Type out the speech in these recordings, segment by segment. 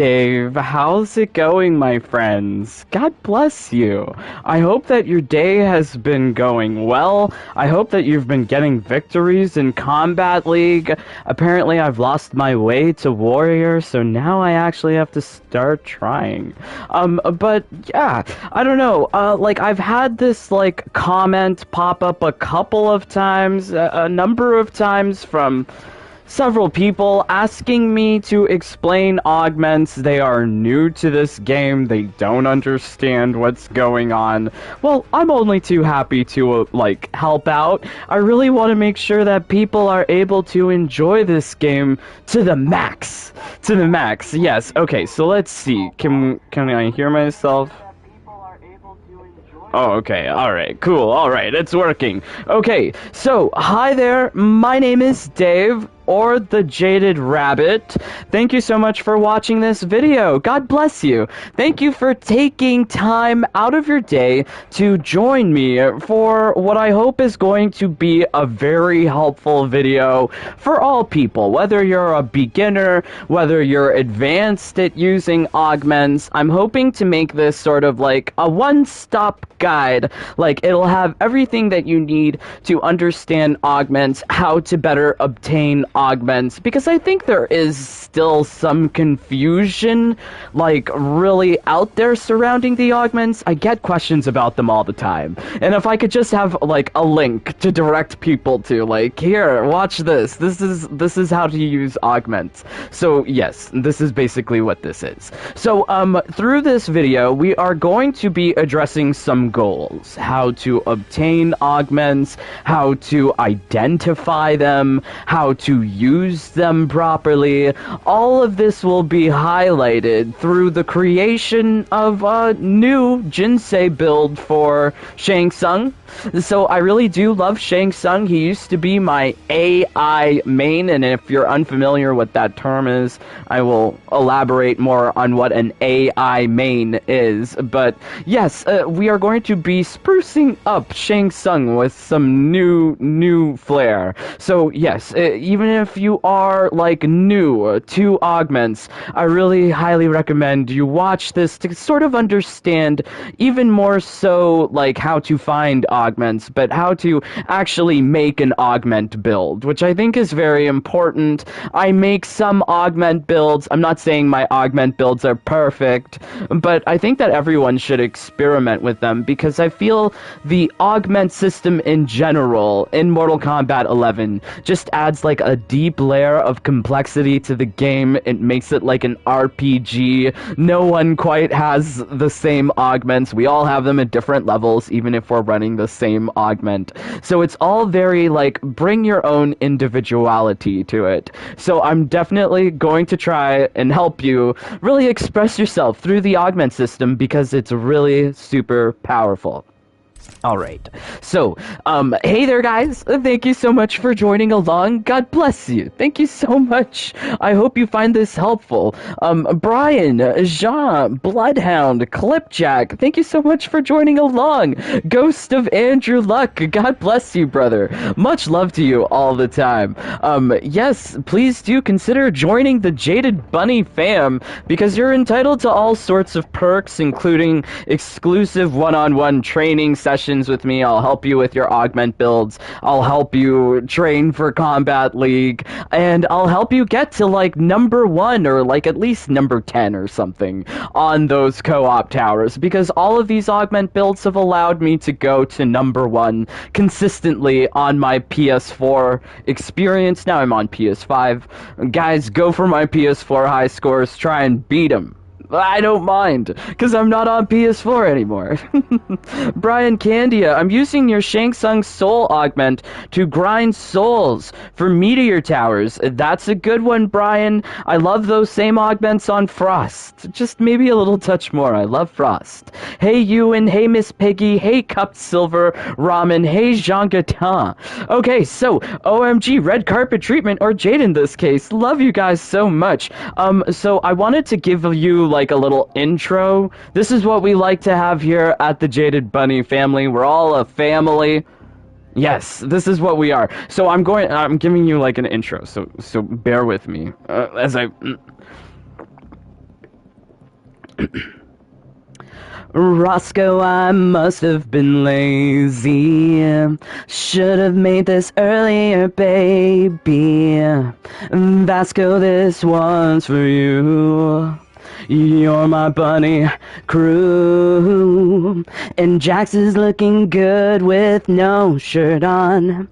Dave, how's it going, my friends? God bless you. I hope that your day has been going well. I hope that you've been getting victories in Combat League. Apparently, I've lost my way to Warrior, so now I actually have to start trying. But yeah, I don't know. I've had this, comment pop up a couple of times, a number of times from several people asking me to explain augments. They are new to this game. They don't understand what's going on. Well, I'm only too happy to, help out. I really want to make sure that people are able to enjoy this game to the max. To the max, yes. Okay, so let's see. Can I hear myself? Oh, okay, alright, cool, alright, it's working. Okay, so, hi there, my name is Dave, or the Jaded Rabbit. Thank you so much for watching this video. God bless you. Thank you for taking time out of your day to join me for what I hope is going to be a very helpful video for all people, whether you're a beginner, whether you're advanced at using augments. I'm hoping to make this sort of like a one-stop guide. Like, it'll have everything that you need to understand augments, how to better obtain augments, because I think there is still some confusion, really out there surrounding the augments. I get questions about them all the time, and if I could just have, a link to direct people to, here, watch this. This is how to use augments. So, yes, this is basically what this is. So, through this video, we are going to be addressing some goals. How to obtain augments, how to identify them, how to use them properly. All of this will be highlighted through the creation of a new Jinsei build for Shang Tsung. So I really do love Shang Tsung. He used to be my AI main, and if you're unfamiliar what that term is, I will elaborate more on what an AI main is. But yes, we are going to be sprucing up Shang Tsung with some new flair. So yes, even if you are new to augments, I really highly recommend you watch this to sort of understand even more so how to find augments, but how to actually make an augment build, which I think is very important. I make some augment builds. I'm not saying my augment builds are perfect, but I think that everyone should experiment with them, because I feel the augment system in general in Mortal Kombat 11 just adds a deep layer of complexity to the game. It makes it like an RPG. No one quite has the same augments. We all have them at different levels, even if we're running the same augment. So it's all very bring your own individuality to it. So I'm definitely going to try and help you really express yourself through the augment system, because it's really super powerful. Alright, so, hey there guys, thank you so much for joining along. God bless you, thank you so much. I hope you find this helpful. Brian, Jean, Bloodhound, Clipjack, thank you so much for joining along. Ghost of Andrew Luck, God bless you, brother. Much love to you all the time. Yes, please do consider joining the Jaded Bunny fam, because you're entitled to all sorts of perks, including exclusive one-on-one training sessions with me. I'll help you with your augment builds. I'll help you train for Combat League, and I'll help you get to number 1 or at least number 10 or something on those co-op towers, because all of these augment builds have allowed me to go to number 1 consistently on my PS4 experience. Now I'm on PS5. Guys, go for my PS4 high scores. Try and beat them. I don't mind, because I'm not on PS4 anymore. Brian Candia, I'm using your Shang Tsung Soul Augment to grind souls for Meteor Towers. That's a good one, Brian. I love those same augments on Frost. Just maybe a little touch more. I love Frost. Hey Ewan, hey Miss Piggy, hey Cupped Silver Ramen, hey Jean Gatin. Okay, so, OMG, red carpet treatment, or Jade in this case. Love you guys so much. So I wanted to give you, a little intro. This is what we like to have here at the Jaded Bunny family. We're all a family. Yes, this is what we are. So I'm giving you an intro, so bear with me as I Roscoe, I must have been lazy. Should have made this earlier, baby. Vasco, this one's for you. You're my bunny crew. And Jax is looking good with no shirt on.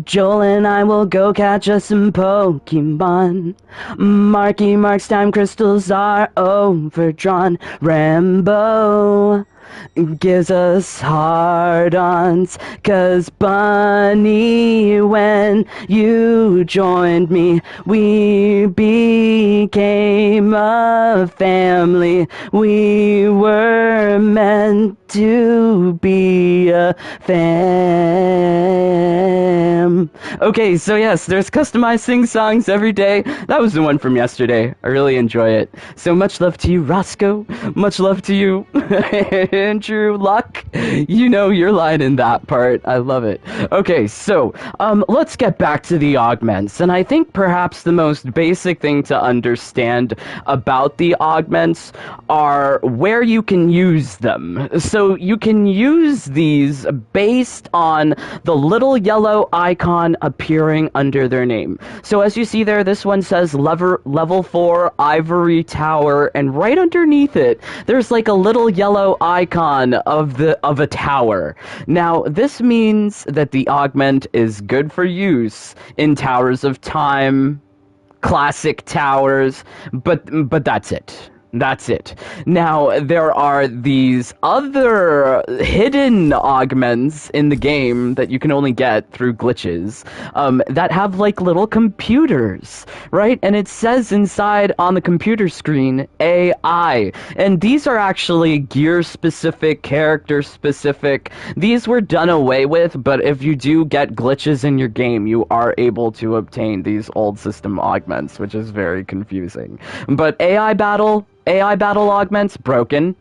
Joel and I will go catch us some Pokemon. Marky Mark's time crystals are overdrawn. Rambo gives us hard-ons, 'cause Bunny, when you joined me, we became a family. We were meant to be a fam. Okay, so yes, there's customized sing-songs every day. That was the one from yesterday. I really enjoy it. So much love to you, Roscoe. Much love to you, Andrew Luck. You know your line in that part. I love it. Okay, so let's get back to the augments. And I think perhaps the most basic thing to understand about the augments are where you can use them. So you can use these based on the little yellow icon appearing under their name. So as you see there, this one says level 4 Ivory Tower, and right underneath it, there's like a little yellow icon of a tower. Now, this means that the augment is good for use in Towers of Time, classic towers, but that's it. That's it. Now, there are these other hidden augments in the game that you can only get through glitches, that have like little computers, right? And it says inside on the computer screen, AI. And these are actually gear-specific, character-specific. These were done away with, but if you do get glitches in your game, you are able to obtain these old system augments, which is very confusing. But AI battle augments, broken.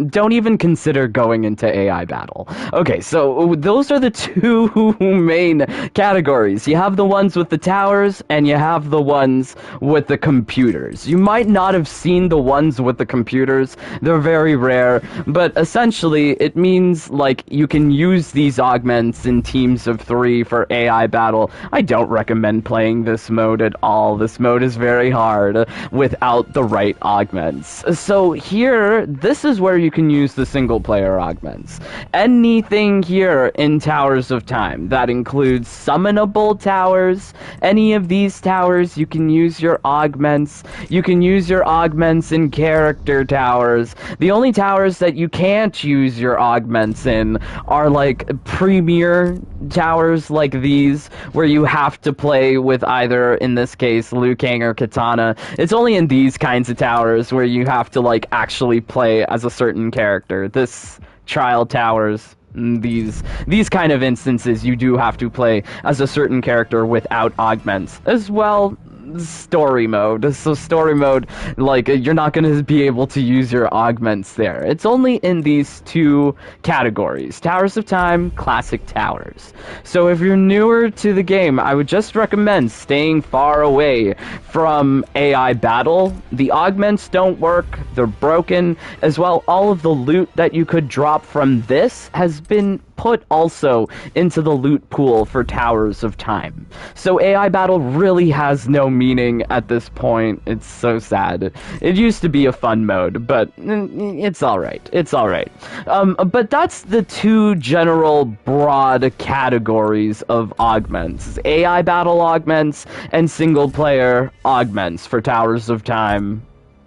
Don't even consider going into AI battle. Okay, so those are the two main categories. You have the ones with the towers, and you have the ones with the computers. You might not have seen the ones with the computers. They're very rare, but essentially it means, like, you can use these augments in teams of 3 for AI battle. I don't recommend playing this mode at all. This mode is very hard without the right augments. So here, this is where you can use the single-player augments. Anything here in Towers of Time. That includes summonable towers. Any of these towers, you can use your augments. You can use your augments in character towers. The only towers that you can't use your augments in are, like, premier towers like these, where you have to play with either, in this case, Liu Kang or Katana. It's only in these kinds of towers where you have to, like, actually play as a certain character. This trial towers, these kind of instances, you do have to play as a certain character without augments. As well, story mode. So story mode, like, you're not going to be able to use your augments there. It's only in these 2 categories. Towers of Time, classic towers. So if you're newer to the game, I would just recommend staying far away from AI battle. The augments don't work. They're broken. As well, all of the loot that you could drop from this has been put also into the loot pool for Towers of Time. So AI battle really has no meaning at this point. It's so sad. It used to be a fun mode, but it's alright. It's alright. But that's the 2 general broad categories of augments. AI battle augments and single player augments for Towers of Time.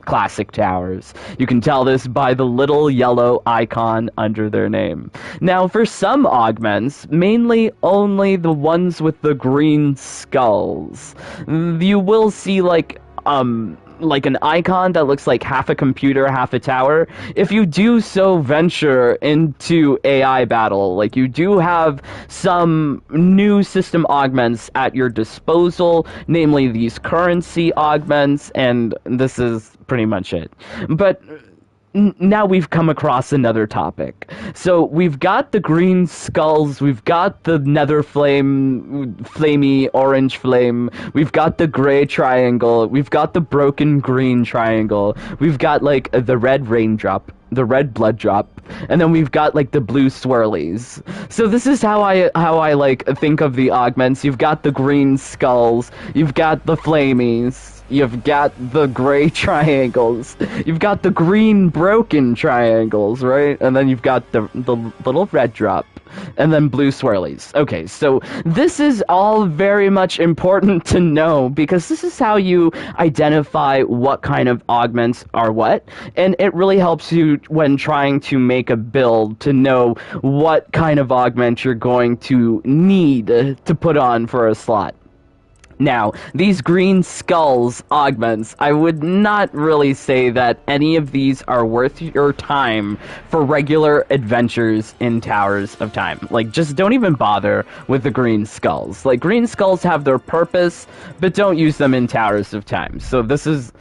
Classic towers. You can tell this by the little yellow icon under their name. Now, for some augments, mainly only the ones with the green skulls, you will see like an icon that looks like half a computer, half a tower. If you do so venture into AI battle, like, you do have some new system augments at your disposal, namely these currency augments, and this is pretty much it. But now we've come across another topic. So we've got the green skulls, we've got the nether flame, flamey orange flame, we've got the gray triangle, we've got the broken green triangle, we've got like the red raindrop, the red blood drop, and then we've got like the blue swirlies. So this is how I like think of the augments. You've got the green skulls, you've got the flamies, you've got the gray triangles, you've got the green broken triangles, right? And then you've got the little red drop, and then blue swirlies. Okay, so this is all very much important to know, because this is how you identify what kind of augments are what, and it really helps you when trying to make a build to know what kind of augment you're going to need to put on for a slot. Now, these green skulls augments, I would not really say that any of these are worth your time for regular adventures in Towers of Time. Like, just don't even bother with the green skulls. Like, green skulls have their purpose, but don't use them in Towers of Time. So this is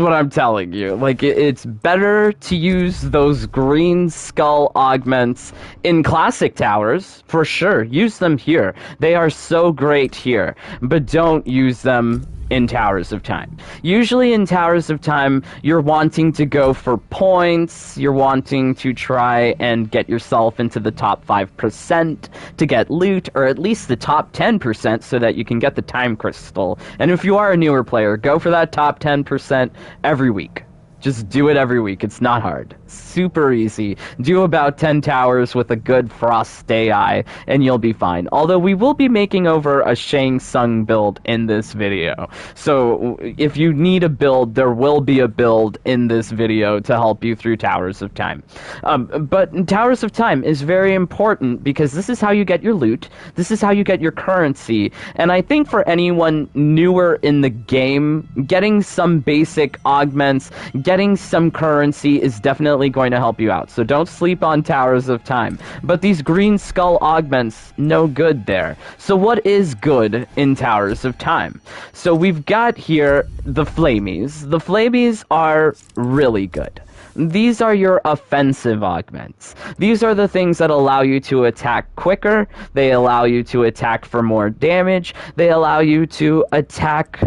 what I'm telling you. Like, it's better to use those green skull augments in classic towers, for sure. Use them here. They are so great here, but don't use them in Towers of Time. Usually in Towers of Time, you're wanting to go for points, you're wanting to try and get yourself into the top 5% to get loot, or at least the top 10% so that you can get the time crystal. And if you are a newer player, go for that top 10% every week. Just do it every week. It's not hard. Super easy. Do about 10 towers with a good frost AI, and you'll be fine. Although we will be making over a Shang Tsung build in this video. So if you need a build, there will be a build in this video to help you through Towers of Time. But Towers of Time is very important because this is how you get your loot. This is how you get your currency. And I think for anyone newer in the game, getting some basic augments, getting some currency is definitely going to help you out. So don't sleep on Towers of Time. But these green skull augments, no good there. So what is good in Towers of Time? So we've got here the flamies. The flamies are really good. These are your offensive augments. These are the things that allow you to attack quicker. They allow you to attack for more damage. They allow you to attack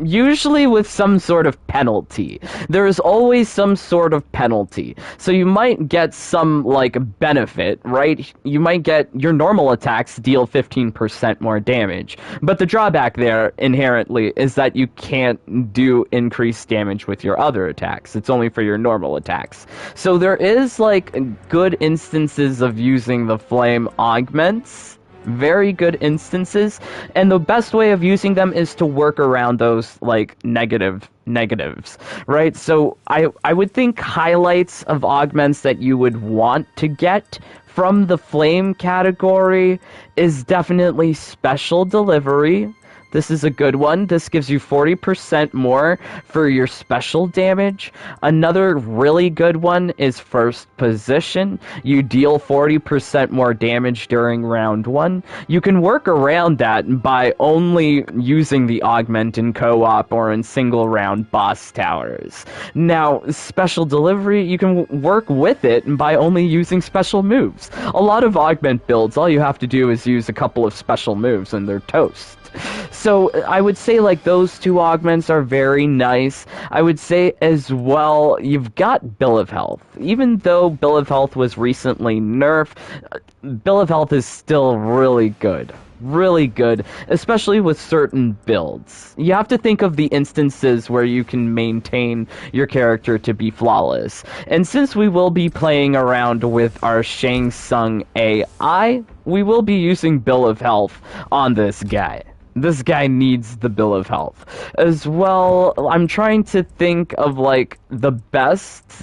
usually with some sort of penalty. There is always some sort of penalty. So you might get some, like, benefit, right? You might get your normal attacks deal 15% more damage. But the drawback there, inherently, is that you can't do increased damage with your other attacks. It's only for your normal attacks. So there is, like, good instances of using the flame augments. Very good instances, and the best way of using them is to work around those, like, negatives, right? So I would think highlights of augments that you would want to get from the flame category is definitely special delivery. This is a good one. This gives you 40% more for your special damage. Another really good one is first position. You deal 40% more damage during round 1. You can work around that by only using the augment in co-op or in single round boss towers. Now, special delivery, you can work with it by only using special moves. A lot of augment builds, all you have to do is use a couple of special moves and they're toast. So I would say, like, those two augments are very nice. I would say as well, you've got Bill of Health. Even though Bill of Health was recently nerfed, Bill of Health is still really good. Really good, especially with certain builds. You have to think of the instances where you can maintain your character to be flawless. And since we will be playing around with our Shang Tsung AI, we will be using Bill of Health on this guy. This guy needs the Bill of Health. As well, I'm trying to think of, like, the best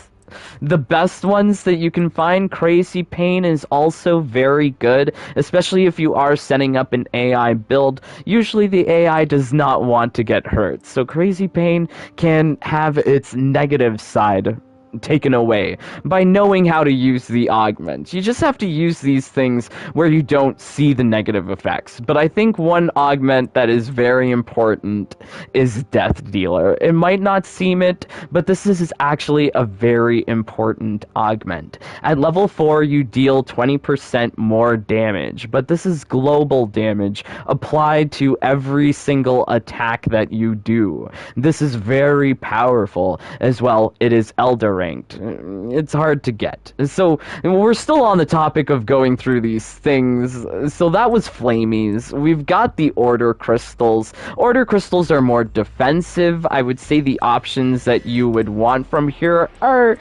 ones that you can find. Crazy Pain is also very good, especially if you are setting up an AI build. Usually the AI does not want to get hurt, so Crazy Pain can have its negative side taken away by knowing how to use the augment. You just have to use these things where you don't see the negative effects. But I think one augment that is very important is Death Dealer. It might not seem it, but this is actually a very important augment. At level 4, you deal 20% more damage, but this is global damage applied to every single attack that you do. This is very powerful. As well, it is Elder ranked. It's hard to get. So, we're still on the topic of going through these things. So that was Flamies. We've got the Order Crystals. Order Crystals are more defensive. I would say the options that you would want from here are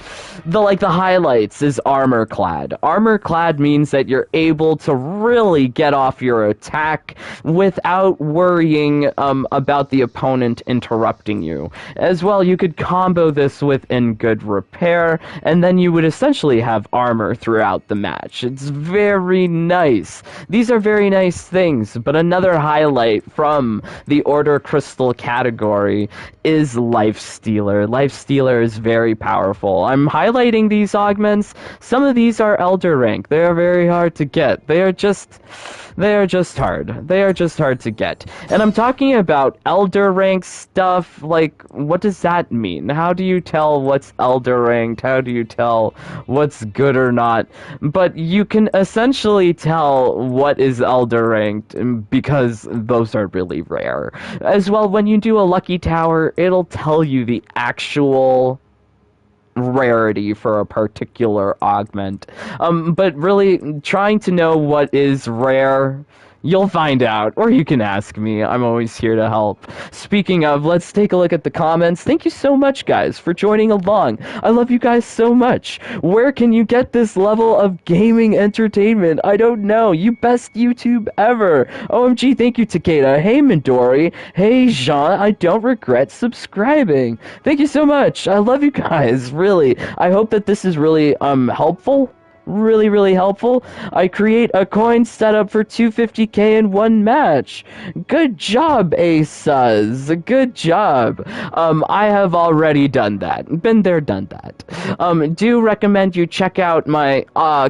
the highlights is Armor Clad. Armor Clad means that you're able to really get off your attack without worrying about the opponent interrupting you. As well, you could combo this with In Good Repair, and then you would essentially have armor throughout the match. It's very nice. These are very nice things, but another highlight from the Order Crystal category is Lifestealer. Lifestealer is very powerful. I'm highlighting these augments. Some of these are Elder rank. They are very hard to get. They are just hard. They are just hard to get. And I'm talking about Elder rank stuff. Like, what does that mean? How do you tell what's Elder ranked? How do you tell what's good or not? But you can essentially tell what is Elder ranked because those are really rare. As well, when you do a Lucky Tower, it'll tell you the actual rarity for a particular augment. But really, trying to know what is rare, you'll find out, or you can ask me. I'm always here to help. Speaking of, let's take a look at the comments. Thank you so much, guys, for joining along. I love you guys so much. Where can you get this level of gaming entertainment? I don't know. You best YouTube ever. OMG, thank you, Takeda. Hey, Midori. Hey, Jean. I don't regret subscribing. Thank you so much. I love you guys, really. I hope that this is really helpful. Really helpful. I create a coin setup for 250k in one match. Good job, Asus. Good job. I have already done that. Been there, done that. Do recommend you check out my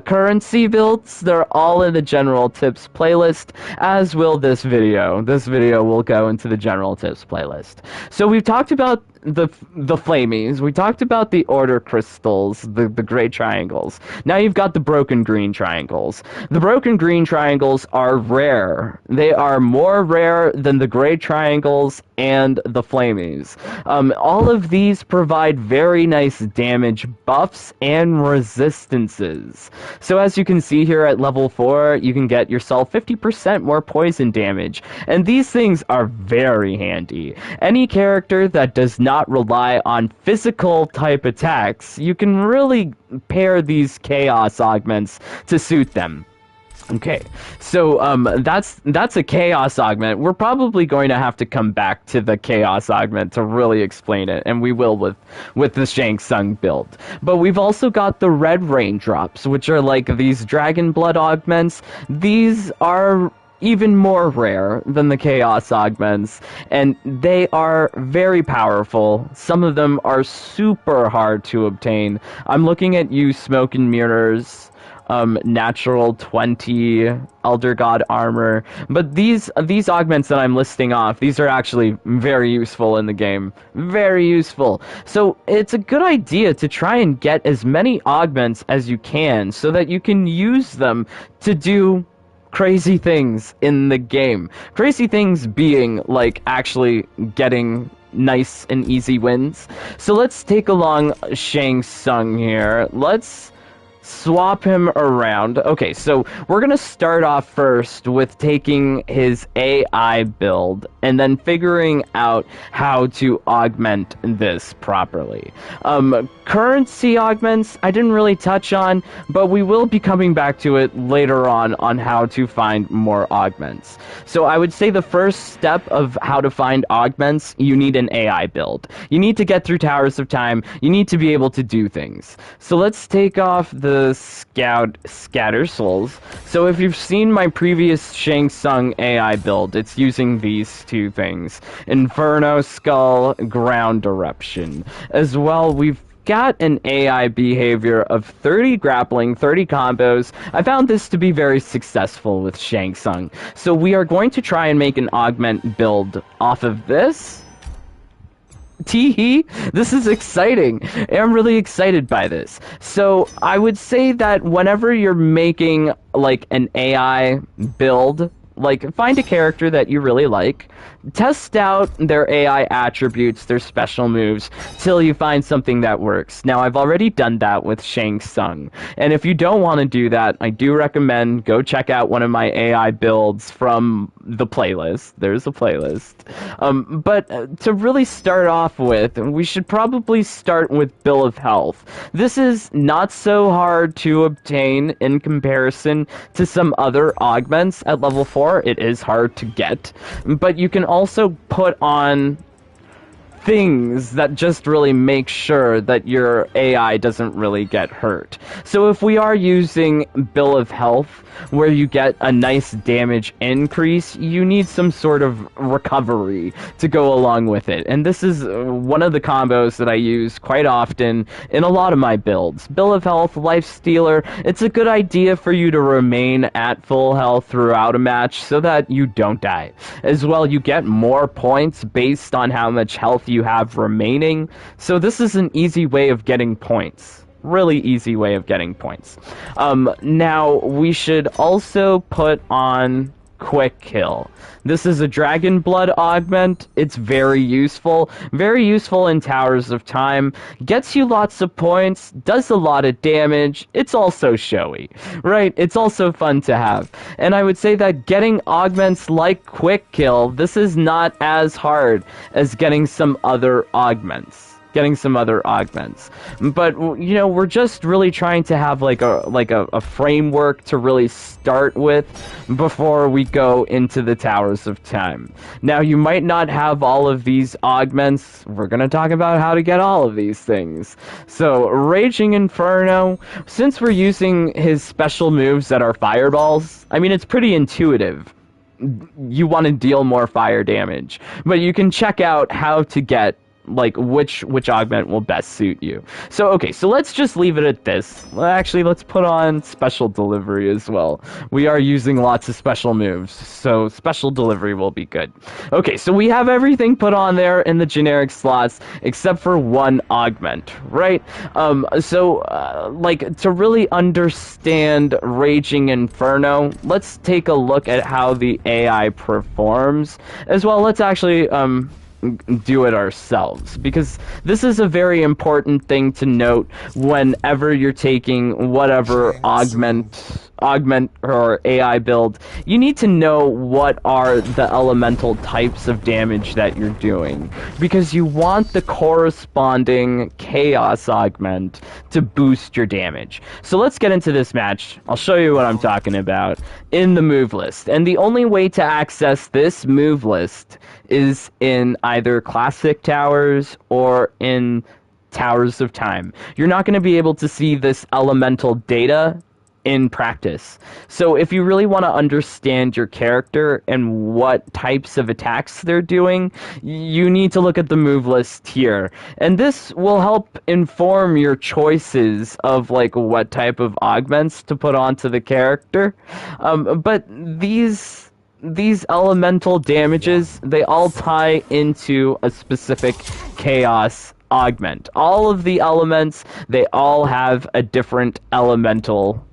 currency builds. They're all in the general tips playlist, as will this video. This video will go into the general tips playlist. So we've talked about the Flamies. We talked about the Order Crystals, the gray triangles. Now you've got the broken green triangles. The broken green triangles are rare. They are more rare than the gray triangles and the Flamies. All of these provide very nice damage buffs and resistances. So as you can see here at level 4, you can get yourself 50% more poison damage. And these things are very handy. Any character that does not rely on physical type attacks, you can really pair these chaos augments to suit them. Okay, so that's a chaos augment. We're probably going to have to come back to the chaos augment to really explain it, and we will with the Shang Tsung build. But we've also got the red raindrops, which are like these dragon blood augments. These are even more rare than the chaos augments, and they are very powerful. Some of them are super hard to obtain. I'm looking at you, Smoke and Mirrors. Natural 20 Elder God armor, but these augments that I'm listing off, these are actually very useful in the game. Very useful. So it's a good idea to try and get as many augments as you can so that you can use them to do crazy things in the game. Crazy things being like actually getting nice and easy wins. So let's take along Shang Tsung here. Let's swap him around. Okay, so we're gonna start off first with taking his AI build and then figuring out how to augment this properly. Currency augments I didn't really touch on, but we will be coming back to it later on how to find more augments. So I would say the first step of how to find augments, you need an AI build. You need to get through Towers of Time. You need to be able to do things. So let's take off the Scatter Souls. So if you've seen my previous Shang Tsung AI build, it's using these two things. Inferno Skull, Ground Eruption. As well, we've got an AI behavior of 30 grappling, 30 combos. I found this to be very successful with Shang Tsung. So we are going to try and make an augment build off of this. Teehee, this is exciting. I'm really excited by this. So I would say that whenever you're making like an AI build, like find a character that you really like, test out their AI attributes, their special moves, till you find something that works. Now, I've already done that with Shang Tsung, and if you don't want to do that, I do recommend go check out one of my AI builds from the playlist. There's a playlist. But to really start off with, we should probably start with Bill of Health. This is not so hard to obtain in comparison to some other augments at level 4. It is hard to get, but you can also put on things that just really make sure that your AI doesn't really get hurt. So if we are using Bill of Health, where you get a nice damage increase, you need some sort of recovery to go along with it. And this is one of the combos that I use quite often in a lot of my builds. Bill of Health, Life Stealer, it's a good idea for you to remain at full health throughout a match so that you don't die. As well, you get more points based on how much health you have remaining. So this is an easy way of getting points. Really easy way of getting points. Now, we should also put on Quick Kill. This is a Dragon Blood augment. It's very useful in Towers of Time, gets you lots of points, does a lot of damage. It's also showy, right? It's also fun to have. And I would say that getting augments like Quick Kill, this is not as hard as getting some other augments. But you know, we're just really trying to have like a framework to really start with before we go into the Towers of Time. Now, you might not have all of these augments. We're gonna talk about how to get all of these things. So Raging Inferno, since we're using his special moves that are fireballs, I mean, it's pretty intuitive. You want to deal more fire damage, but you can check out how to get like which augment will best suit you. So okay, so let's just leave it at this. Actually, let's put on Special Delivery as well. We are using lots of special moves, so Special Delivery will be good. Okay, so we have everything put on there in the generic slots except for one augment, right? Like to really understand Raging Inferno, let's take a look at how the AI performs as well. Let's actually do it ourselves, because this is a very important thing to note whenever you're taking whatever augment or AI build. You need to know what are the elemental types of damage that you're doing, because you want the corresponding chaos augment to boost your damage. So let's get into this match. I'll show you what I'm talking about in the move list, and the only way to access this move list is in either Classic Towers or in Towers of Time. You're not going to be able to see this elemental data in practice. So if you really want to understand your character and what types of attacks they're doing, you need to look at the move list here. And this will help inform your choices of like what type of augments to put onto the character. But these elemental damages, they all tie into a specific chaos augment. All of the elements, they all have a different elemental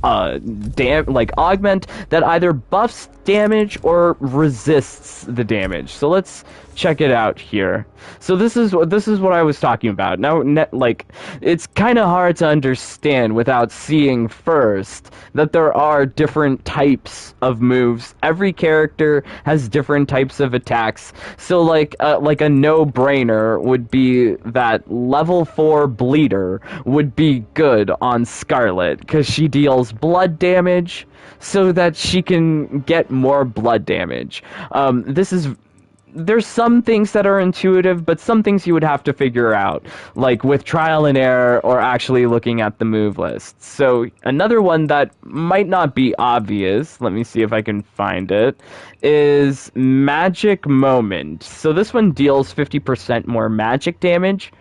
augment that either buffs damage or resists the damage. So let's check it out here. So this is what I was talking about. Now, like, it's kind of hard to understand without seeing first that there are different types of moves. Every character has different types of attacks. So like a no-brainer would be that level 4 Bleeder would be good on Scarlet, because she deals blood damage so that she can get more blood damage. There's some things that are intuitive, but some things you would have to figure out, like with trial and error or actually looking at the move list. So another one that might not be obvious, let me see if I can find it, is Magic Moment. So this one deals 50% more magic damage.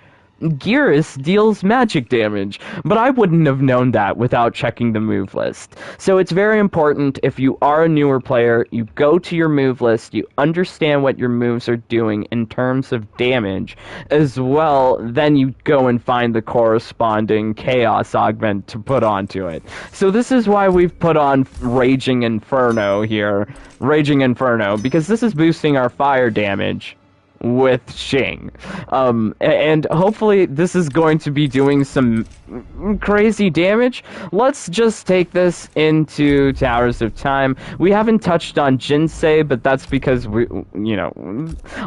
Gearus deals magic damage, but I wouldn't have known that without checking the move list. So it's very important, if you are a newer player, you go to your move list, you understand what your moves are doing in terms of damage, as well, then you go and find the corresponding Chaos Augment to put onto it. So this is why we've put on Raging Inferno here, Raging Inferno, because this is boosting our fire damage with Shang. And hopefully this is going to be doing some crazy damage. Let's just take this into Towers of Time. We haven't touched on Jinsei, but that's because we, you know,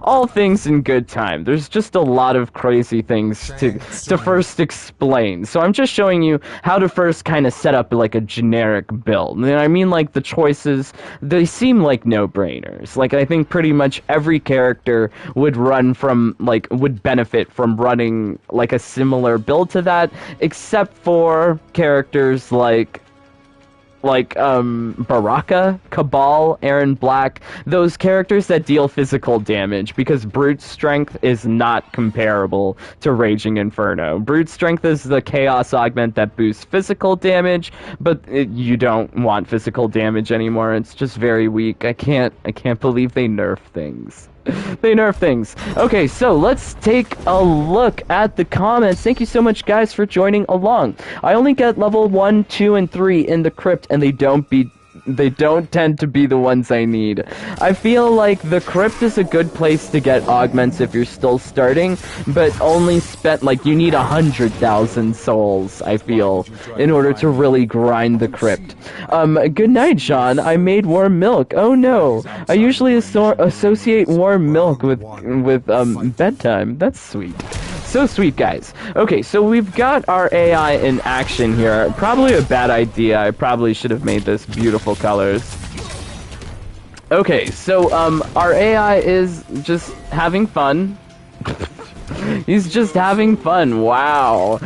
all things in good time. There's just a lot of crazy things to first explain. So I'm just showing you how to first kind of set up like a generic build. And I mean, like, the choices, they seem like no-brainers. Like, I think pretty much every character would benefit from running like a similar build to that, except for characters like Baraka, Cabal, Aaron Black, those characters that deal physical damage, because Brute Strength is not comparable to Raging Inferno. Brute Strength is the Chaos Augment that boosts physical damage, but you don't want physical damage anymore. It's just very weak. I can't believe they nerf things. They nerf things. Okay, so let's take a look at the comments. Thank you so much, guys, for joining along. I only get level 1, 2, and 3 in the crypt, and they don't tend to be the ones I need. I feel like the crypt is a good place to get augments if you're still starting, but only spent, like, you need 100,000 souls, I feel, in order to really grind the crypt. Good night, Sean. I made warm milk. Oh no. I usually associate warm milk with bedtime. That's sweet. So sweet, guys. Okay, so we've got our AI in action here. Probably a bad idea. I probably should have made this beautiful colors. Okay, so our AI is just having fun. He's just having fun. Wow.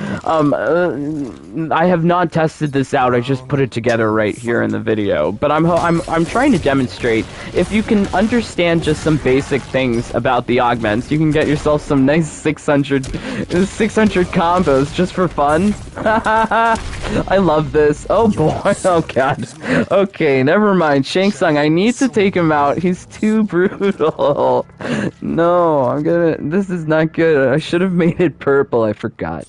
I have not tested this out. I just put it together right here in the video. But I'm trying to demonstrate, if you can understand just some basic things about the augments, you can get yourself some nice 600 combos just for fun. I love this. Oh boy. Oh god. Okay, never mind. Shang Tsung, I need to take him out. He's too brutal. No, this is not good. I should have made it purple. I forgot.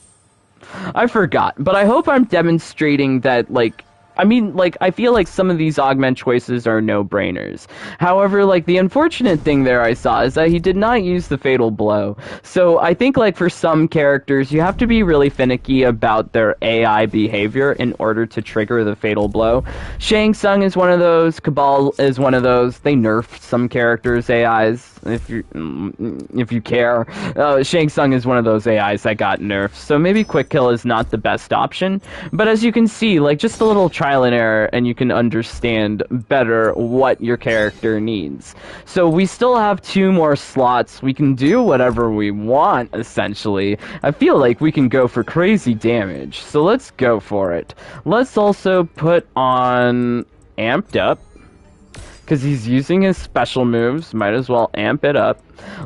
But I hope I'm demonstrating that, like, I mean, like, I feel like some of these augment choices are no-brainers. However, like, the unfortunate thing there I saw is that he did not use the Fatal Blow. So I think, like, for some characters, you have to be really finicky about their AI behavior in order to trigger the Fatal Blow. Shang Tsung is one of those. Cabal is one of those. They nerfed some characters' AIs, if you care. Shang Tsung is one of those AIs that got nerfed. So maybe Quick Kill is not the best option. But as you can see, like, just a little trial and error, and you can understand better what your character needs. So we still have 2 more slots. We can do whatever we want, essentially. I feel like we can go for crazy damage, so let's go for it. Let's also put on Amped Up, because he's using his special moves. Might as well amp it up.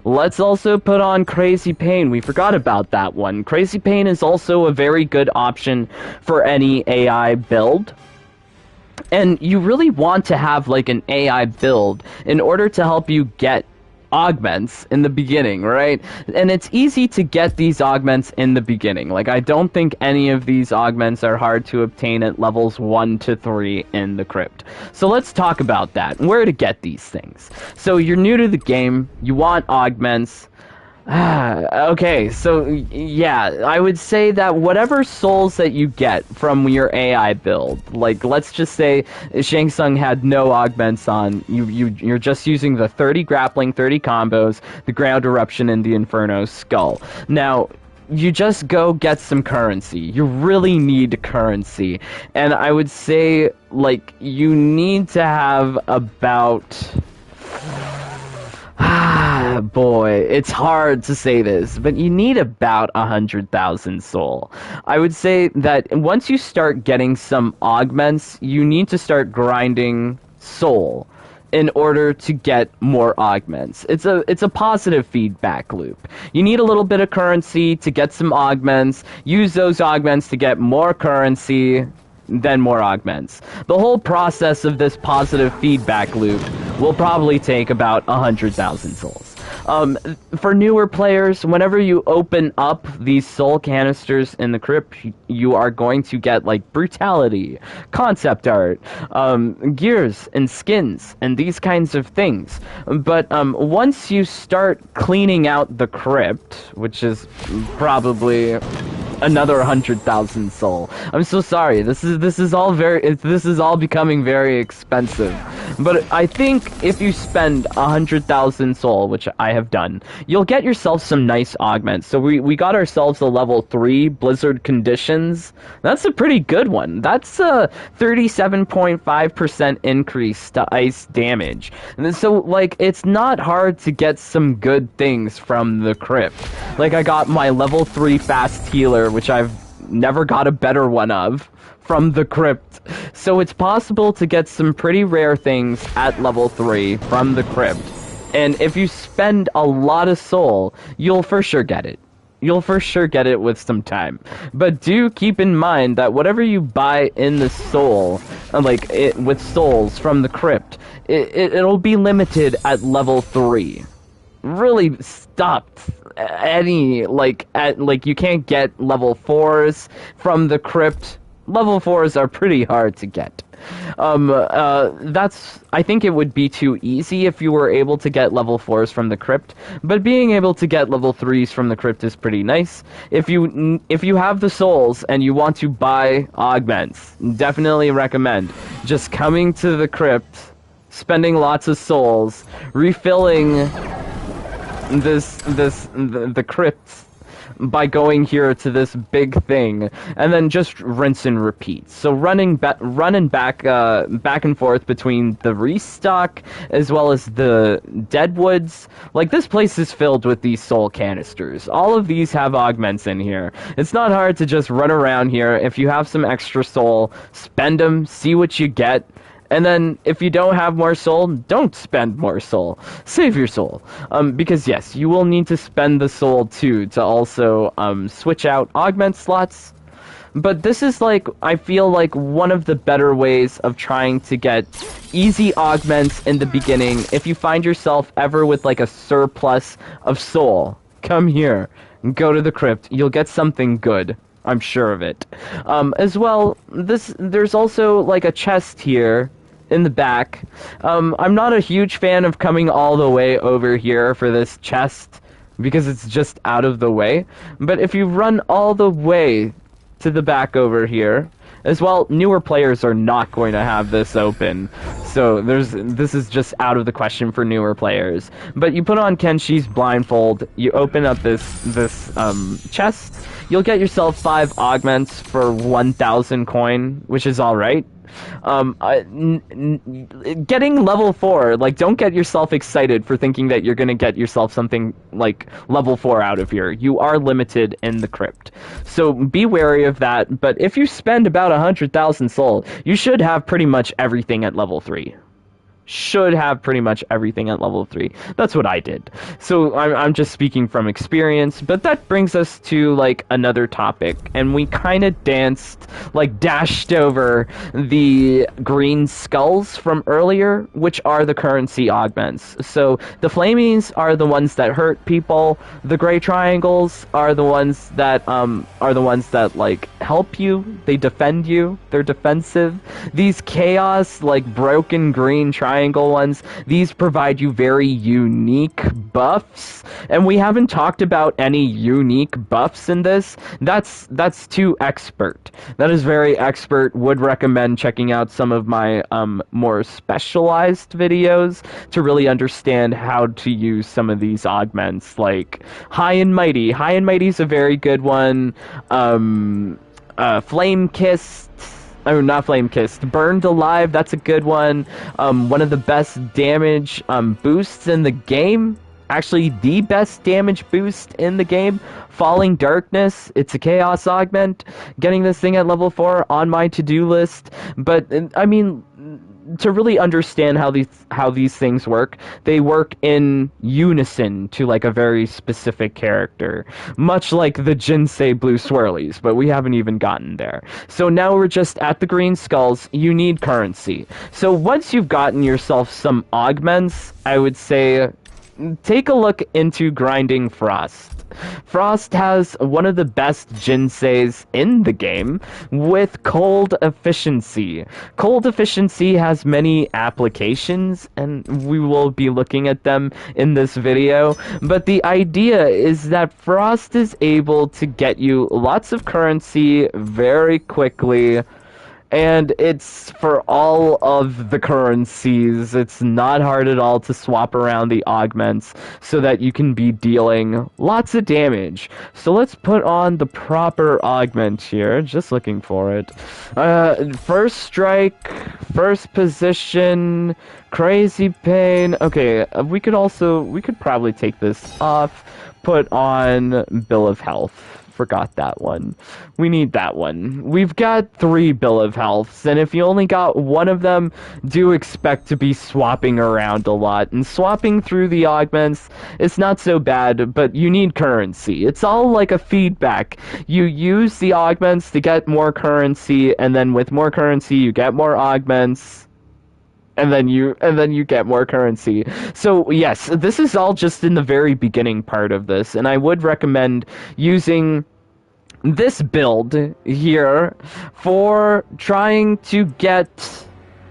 Let's also put on Crazy Pain. We forgot about that one. Crazy Pain is also a very good option for any AI build. And you really want to have, like, an AI build in order to help you get augments in the beginning, right? And it's easy to get these augments in the beginning. Like, I don't think any of these augments are hard to obtain at levels 1 to 3 in the crypt. So let's talk about that, where to get these things. So you're new to the game, you want augments. Okay, so yeah, I would say that whatever souls that you get from your AI build, like, let's just say Shang Tsung had no augments on, you're just using the 30 grappling, 30 combos, the ground eruption, and the Inferno Skull. Now, you just go get some currency. You really need currency. And I would say, like, you need to have about... boy, it's hard to say this, but you need about 100,000 soul. I would say that once you start getting some augments, you need to start grinding soul in order to get more augments. It's a positive feedback loop. You need a little bit of currency to get some augments, use those augments to get more currency, then more augments. The whole process of this positive feedback loop will probably take about 100,000 souls. For newer players, whenever you open up these soul canisters in the crypt, you are going to get like brutality, concept art, gears and skins, and these kinds of things. But once you start cleaning out the crypt, which is probably another 100,000 soul. I'm so sorry. This is all becoming very expensive. But I think if you spend 100,000 soul, which I have done, you'll get yourself some nice augments. So we got ourselves a level 3 Blizzard Conditions. That's a pretty good one. That's a 37.5% increase to ice damage. And so, like, it's not hard to get some good things from the crypt. Like, I got my level 3 fast healer, which I've never got a better one of, from the crypt. So it's possible to get some pretty rare things at level 3 from the crypt. And if you spend a lot of soul, you'll for sure get it. You'll for sure get it with some time. But do keep in mind that whatever you buy in the soul, with souls from the crypt, it'll be limited at level 3. Really stopped you can't get level 4s from the crypt. Level 4s are pretty hard to get. I think it would be too easy if you were able to get level 4s from the crypt, but being able to get level 3s from the crypt is pretty nice. If you have the souls and you want to buy augments, definitely recommend just coming to the crypt, spending lots of souls, refilling the crypt by going here to this big thing, and then just rinse and repeat. So running back and forth between the restock as well as the deadwoods. Like, this place is filled with these soul canisters. All of these have augments in here. It's not hard to just run around here. If you have some extra soul, spend them, see what you get. And then, if you don't have more soul, don't spend more soul. Save your soul. Because yes, you will need to spend the soul too to also switch out augment slots. But this is I feel like one of the better ways of trying to get easy augments in the beginning. If you find yourself ever with a surplus of soul, come here, go to the crypt, you'll get something good. I'm sure of it. As well, there's also a chest here in the back. I'm not a huge fan of coming all the way over here for this chest because it's just out of the way. But if you run all the way to the back over here, as well, newer players are not going to have this open. So this is just out of the question for newer players. But you put on Kenshi's blindfold, you open up this chest, you'll get yourself 5 augments for 1,000 coin, which is alright. Getting level 4, don't get yourself excited for thinking that you're gonna get yourself something level 4 out of here. You are limited in the crypt. So be wary of that, but if you spend about 100,000 soul, you should have pretty much everything at level 3. Should have pretty much everything at level 3. That's what I did. So I'm just speaking from experience, but that brings us to another topic, and we kind of dashed over the green skulls from earlier, which are the currency augments. So the flamies are the ones that hurt people. The gray triangles are the ones that help you. They defend you. They're defensive. These chaos broken green triangles, ones, these provide you very unique buffs, and we haven't talked about any unique buffs in this. That's too expert. That is very expert. Would recommend checking out some of my more specialized videos to really understand how to use some of these augments, like High and Mighty. High and Mighty is a very good one. Flame Kissed. Oh, not Flame Kissed. Burned Alive, that's a good one. One of the best damage boosts in the game. Actually, the best damage boost in the game. Falling Darkness, it's a Chaos Augment. Getting this thing at level 4 on my to-do list. But, I mean, to really understand how these things work, they work in unison to like a very specific character, much like the Jinsei blue swirlies, but we haven't even gotten there. So now we're just at the green skulls. You need currency. So once you've gotten yourself some augments, I would say take a look into grinding Frost. Frost has one of the best Jinseis in the game with cold efficiency. Cold efficiency has many applications, and we will be looking at them in this video, but the idea is that Frost is able to get you lots of currency very quickly. And it's for all of the currencies. It's not hard at all to swap around the augments so that you can be dealing lots of damage. So let's put on the proper augment here. Just looking for it. First strike, first position, crazy pain. Okay, we could probably take this off. Put on Bill of Health. Forgot that one. We need that one. We've got 3 Bill of Healths, and if you only got one of them, do expect to be swapping around a lot. And swapping through the augments, it's not so bad, but you need currency. It's all like a feedback. You use the augments to get more currency, and then with more currency, you get more augments. And then you get more currency. So yes, this is all just in the very beginning part of this, and I would recommend using this build here for trying to get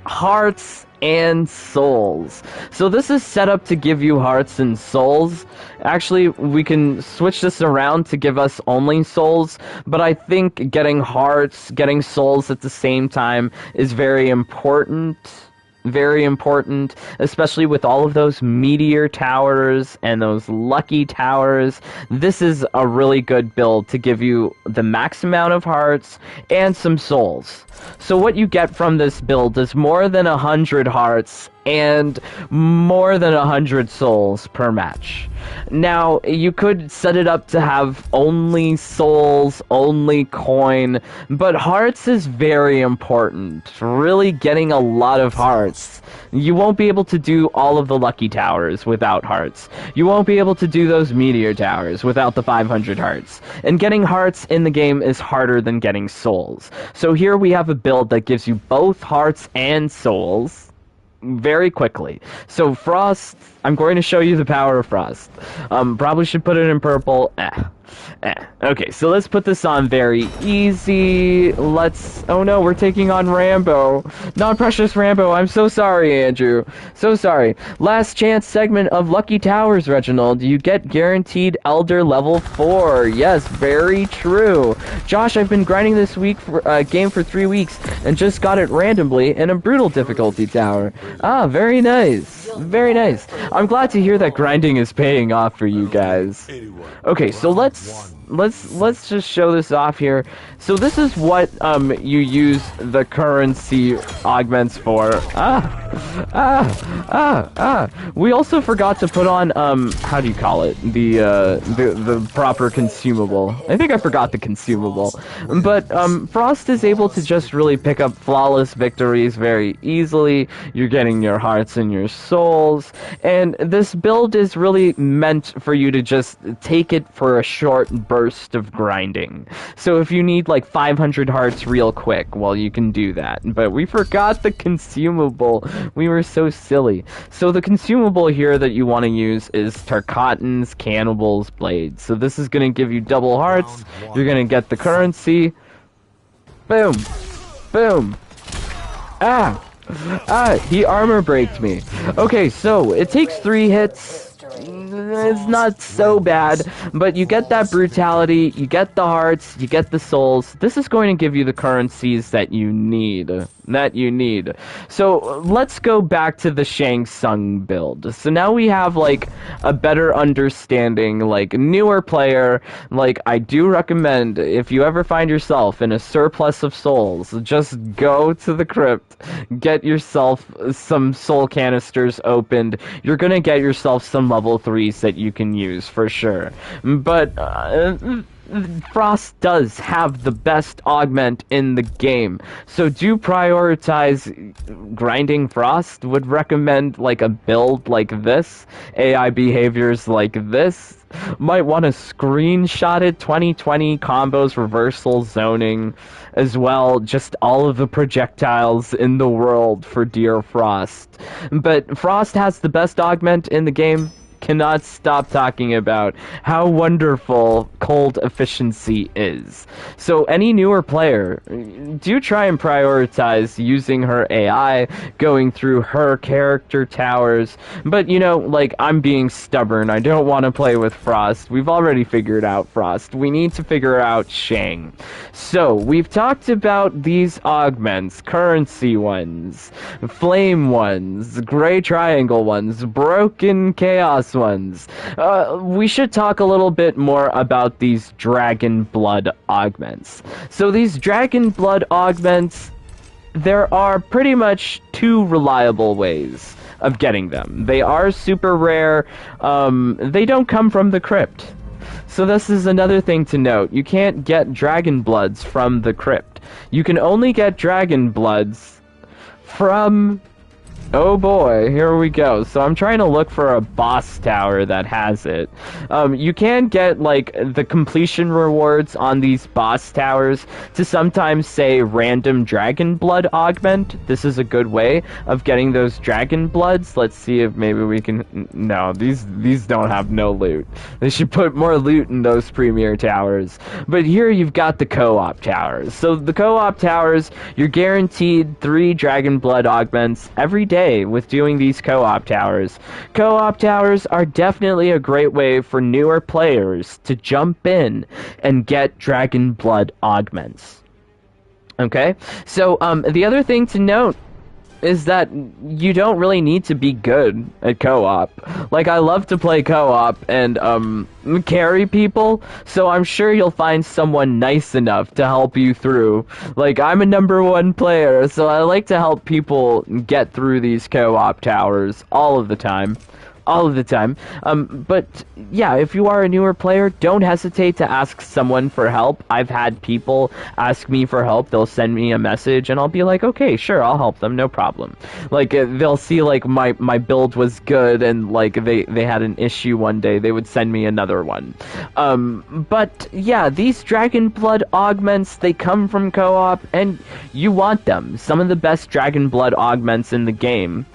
hearts and souls. So this is set up to give you hearts and souls. Actually, we can switch this around to give us only souls, but I think getting hearts, getting souls at the same time is very important. Very important, especially with all of those meteor towers and those lucky towers. This is a really good build to give you the max amount of hearts and some souls. So what you get from this build is more than 100 hearts and more than 100 souls per match. Now, you could set it up to have only souls, only coin, but hearts is very important. Really getting a lot of hearts. You won't be able to do all of the lucky towers without hearts. You won't be able to do those meteor towers without the 500 hearts. And getting hearts in the game is harder than getting souls. So here we have a build that gives you both hearts and souls very quickly. So Frost, I'm going to show you the power of Frost. Probably should put it in purple. Okay, so let's put this on very easy. Oh no, we're taking on Rambo. Non-precious Rambo, I'm so sorry, Andrew. So sorry. Last chance segment of Lucky Towers, Reginald. You get guaranteed Elder level 4. Yes, very true. Josh, I've been grinding this game for 3 weeks and just got it randomly in a brutal difficulty tower. Ah, very nice. Very nice. I'm glad to hear that grinding is paying off for you guys. Okay, so let's just show this off here. So this is what you use the currency augments for. We also forgot to put on how do you call it? The proper consumable. I think I forgot the consumable. But Frost is able to just really pick up flawless victories very easily. You're getting your hearts and your souls, and this build is really meant for you to just take it for a short burst of grinding. So if you need like 500 hearts real quick, well, you can do that. But we forgot the consumable. We were so silly. So the consumable here that you want to use is Tarkatan's Cannibal's Blade. So this is going to give you double hearts. You're going to get the currency. Boom. Boom. He armor braked me. Okay, so it takes 3 hits. It's not so bad, but you get that brutality, you get the hearts, you get the souls. This is going to give you the currencies that you need. So let's go back to the Shang Tsung build. So now we have like a better understanding, like newer player. Like I do recommend, if you ever find yourself in a surplus of souls, just go to the crypt, get yourself some soul canisters opened. You're gonna get yourself some level 3s that you can use for sure. But Frost does have the best augment in the game, so do prioritize grinding Frost. Would recommend like a build like this, AI behaviors like this. Might want to screenshot it, 2020 combos, reversal, zoning, as well, just all of the projectiles in the world for Dear Frost. But Frost has the best augment in the game. Cannot stop talking about how wonderful cold efficiency is. So any newer player, do try and prioritize using her AI, going through her character towers. But you know, like, I'm being stubborn. I don't want to play with Frost. We've already figured out Frost. We need to figure out Shang. So we've talked about these augments, currency ones, flame ones, gray triangle ones, broken chaos ones. We should talk a little bit more about these dragon blood augments. So these dragon blood augments, there are pretty much two reliable ways of getting them. They are super rare. They don't come from the crypt. So this is another thing to note. You can't get dragon bloods from the crypt. You can only get dragon bloods from... Oh boy, here we go. So I'm trying to look for a boss tower that has it. You can get, like, the completion rewards on these boss towers to sometimes say random dragon blood augment. This is a good way of getting those dragon bloods. Let's see if maybe we can... No, these don't have no loot. They should put more loot in those premier towers. But here you've got the co-op towers. So the co-op towers, you're guaranteed 3 dragon blood augments every day with doing these co-op towers. Co-op towers are definitely a great way for newer players to jump in and get dragon blood augments. Okay, so the other thing to note is that you don't really need to be good at co-op. Like, I love to play co-op and carry people, so I'm sure you'll find someone nice enough to help you through. Like, I'm a #1 player, so I like to help people get through these co-op towers all of the time. All of the time. But yeah, if you are a newer player, don't hesitate to ask someone for help. I've had people ask me for help. They'll send me a message and I'll be like, okay, sure, I'll help them, no problem. Like, they'll see like my build was good and like they had an issue one day, they would send me another one. But yeah, these dragon blood augments, they come from co-op and you want them. Some of the best dragon blood augments in the game,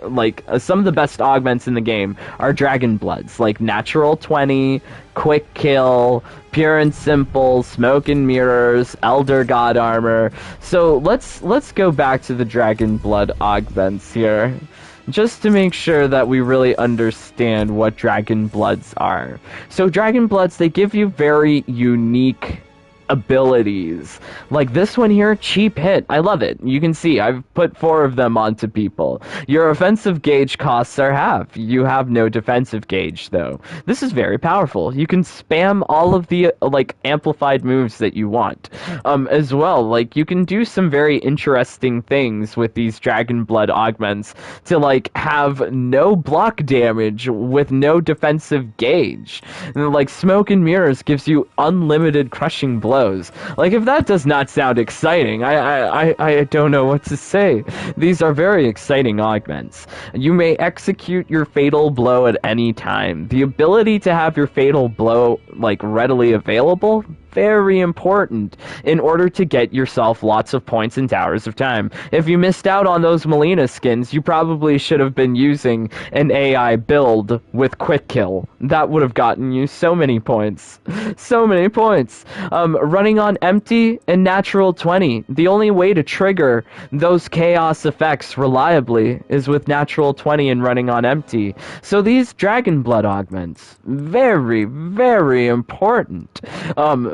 like, some of the best augments in the game are dragon bloods, like natural 20, quick kill, pure and simple, smoke and mirrors, elder god armor. So let's go back to the dragon blood augments here, just to make sure that we really understand what dragon bloods are. So dragon bloods, they give you very unique abilities. Like this one here, cheap hit. I love it. You can see I've put 4 of them onto people. Your offensive gauge costs are half. You have no defensive gauge though. This is very powerful. You can spam all of the like amplified moves that you want. As well, like you can do some very interesting things with these dragon blood augments to like have no block damage with no defensive gauge. And, like, smoke and mirrors gives you unlimited crushing blows. Like, if that does not sound exciting, I don't know what to say. These are very exciting augments. You may execute your fatal blow at any time. The ability to have your fatal blow, like, readily available, very important in order to get yourself lots of points in Towers of Time. If you missed out on those Melina skins, you probably should have been using an AI build with Quick Kill. That would have gotten you so many points. So many points. Running on empty and natural 20. The only way to trigger those chaos effects reliably is with natural 20 and running on empty. So these dragon blood augments, very, very important.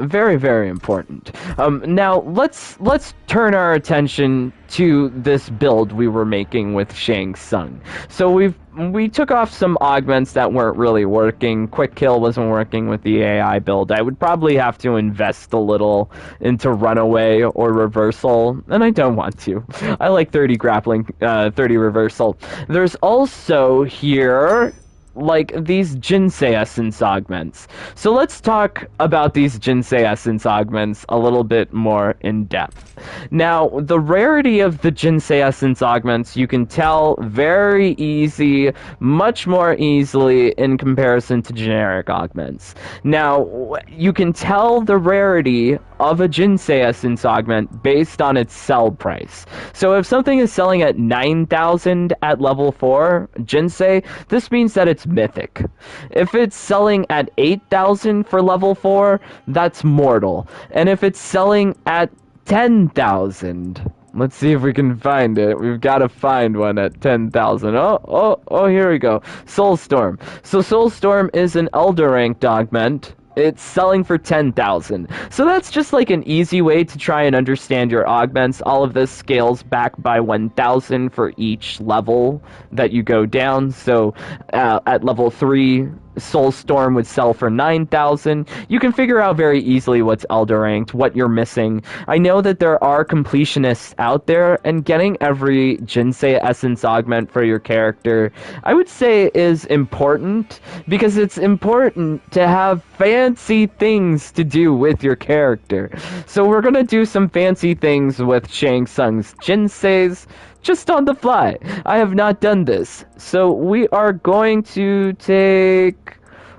Very, very important. Now let's turn our attention to this build we were making with Shang Tsung. So we took off some augments that weren't really working. Quick Kill wasn't working with the AI build. I would probably have to invest a little into Runaway or Reversal, and I don't want to. I like 30 grappling, 30 reversal. There's also here like these Jinsei Essence Augments. So let's talk about these Jinsei Essence Augments a little bit more in depth. Now, the rarity of the Jinsei Essence Augments you can tell very easy, much more easily in comparison to generic augments. Now, you can tell the rarity of a Jinsei Essence Augment based on its sell price. So if something is selling at 9,000 at level 4 Jinsei, this means that it's mythic. If it's selling at 8,000 for level 4, that's mortal. And if it's selling at 10,000, let's see if we can find it. We've got to find one at 10,000. Oh, here we go. Soulstorm. So Soulstorm is an Elder ranked augment. It's selling for 10,000. So that's just like an easy way to try and understand your augments. All of this scales back by 1,000 for each level that you go down. So at level 3, Soulstorm would sell for 9,000. You can figure out very easily what's Elder ranked, what you're missing. I know that there are completionists out there, and getting every Jinsei Essence augment for your character, I would say, is important, because it's important to have fancy things to do with your character. So we're gonna do some fancy things with Shang Tsung's Jinseis, just on the fly. I have not done this. So we are going to take,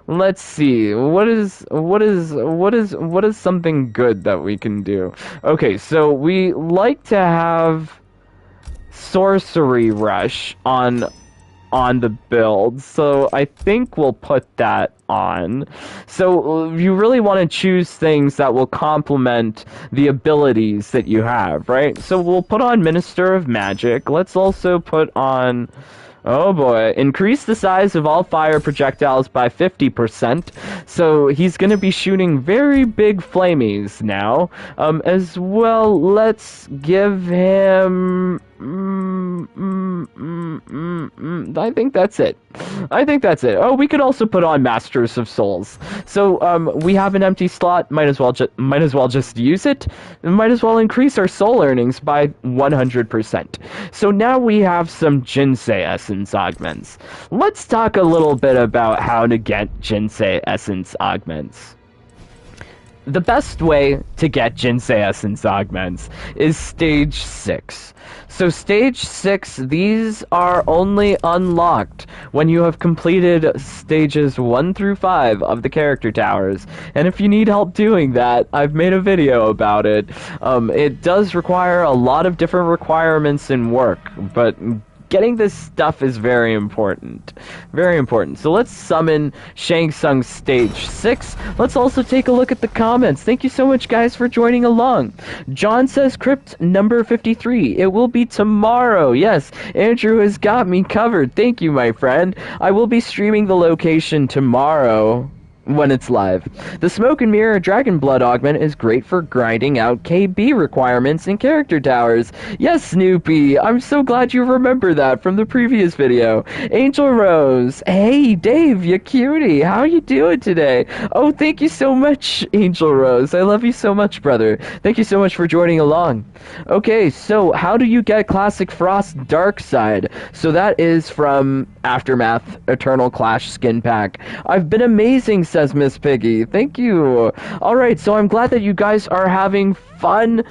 let's see, what is something good that we can do? Okay, so we like to have Sorcery Rush on the build, so I think we'll put that on. So you really want to choose things that will complement the abilities that you have, right? So we'll put on Minister of Magic. Let's also put on, oh boy, increase the size of all fire projectiles by 50%. So he's going to be shooting very big flamies now. As well, let's give him... I think that's it. Oh, we could also put on Masters of Souls. So we have an empty slot. Might as well just use it. Might as well increase our soul earnings by 100%. So now we have some Jinsei Essence augments. Let's talk a little bit about how to get Jinsei Essence augments. The best way to get Jinsei Essence augments is Stage 6. So Stage 6, these are only unlocked when you have completed Stages 1 through 5 of the character towers. And if you need help doing that, I've made a video about it. It does require a lot of different requirements and work, but getting this stuff is very important. Very important. So let's summon Shang Tsung Stage 6. Let's also take a look at the comments. Thank you so much, guys, for joining along. John says, Crypt number 53. It will be tomorrow. Yes, Andrew has got me covered. Thank you, my friend. I will be streaming the location tomorrow when it's live. The Smoke and Mirror Dragon Blood augment is great for grinding out KB requirements in character towers. Yes, Snoopy, I'm so glad you remember that from the previous video. Angel Rose, hey Dave, you cutie, how you doing today? Oh, thank you so much, Angel Rose. I love you so much, brother. Thank you so much for joining along. Okay, so how do you get Classic Frost Dark Side? So that is from Aftermath Eternal Clash skin pack. I've been amazing, says Miss Piggy. Thank you. Alright, so I'm glad that you guys are having fun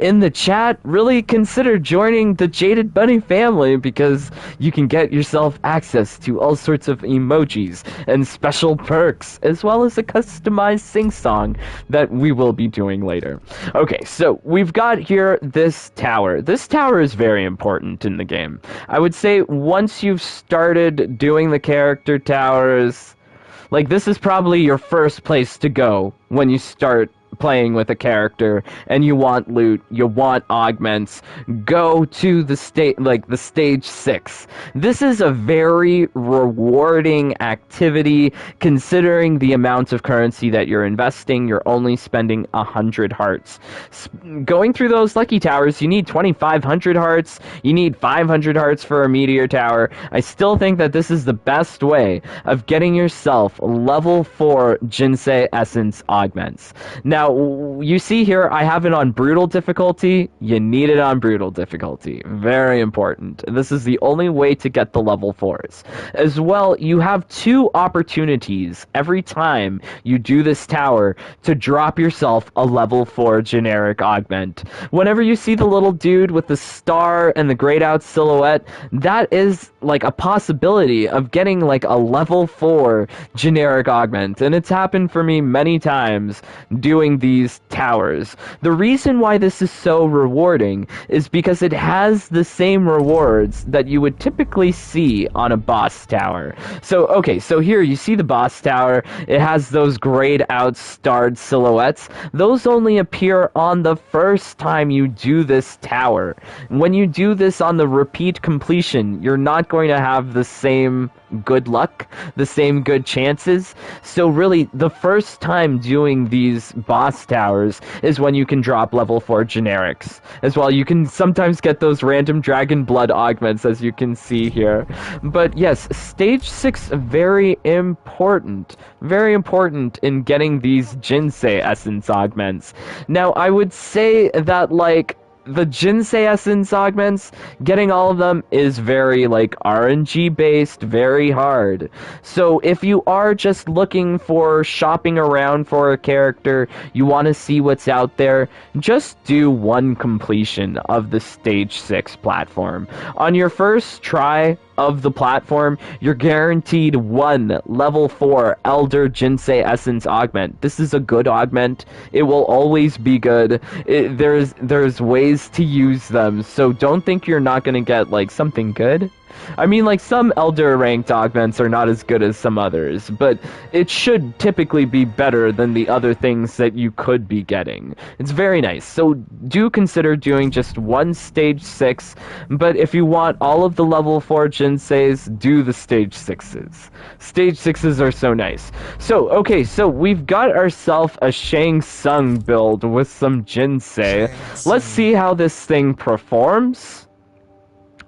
in the chat. Really consider joining the Jaded Bunny family, because you can get yourself access to all sorts of emojis and special perks, as well as a customized sing-song that we will be doing later. Okay, so we've got here this tower. This tower is very important in the game. I would say once you've started doing the character towers, like, this is probably your first place to go when you start playing with a character and you want loot, you want augments. Go to the stage 6. This is a very rewarding activity, considering the amount of currency that you're investing. You're only spending 100 hearts. Going through those lucky towers, you need 2,500 hearts, you need 500 hearts for a meteor tower. I still think that this is the best way of getting yourself level 4 Jinsei Essence augments. Now, Now, you see here, I have it on brutal difficulty. You need it on brutal difficulty. Very important. This is the only way to get the level 4s. As well, you have 2 opportunities every time you do this tower to drop yourself a level 4 generic augment. Whenever you see the little dude with the star and the grayed out silhouette, that is like a possibility of getting like a level 4 generic augment. And it's happened for me many times doing these towers. The reason why this is so rewarding is because it has the same rewards that you would typically see on a boss tower. So, okay, so here you see the boss tower. It has those grayed out starred silhouettes. Those only appear on the first time you do this tower. When you do this on the repeat completion, you're not going to have the same good luck, the same good chances. So really, the first time doing these boss towers is when you can drop level 4 generics. As well, you can sometimes get those random dragon blood augments, as you can see here. But yes, stage 6, very important in getting these Jinsei Essence augments. Now, I would say that, like, the Jinsei Essence augments, getting all of them is very, like, RNG based, very hard. So if you are just looking for shopping around for a character, you want to see what's out there, just do one completion of the stage 6 platform. On your first try of the platform, you're guaranteed 1 level 4 Elder Jinsei Essence augment. This is a good augment. It will always be good. There's ways to use them, so don't think you're not gonna get, like, something good. I mean, like, some Elder ranked augments are not as good as some others, but it should typically be better than the other things that you could be getting. It's very nice. So do consider doing just 1 stage 6, but if you want all of the level 4 Jinseis, do the stage 6s. Stage 6s are so nice. So, okay, so we've got ourselves a Shang Tsung build with some Jinsei. Let's see how this thing performs.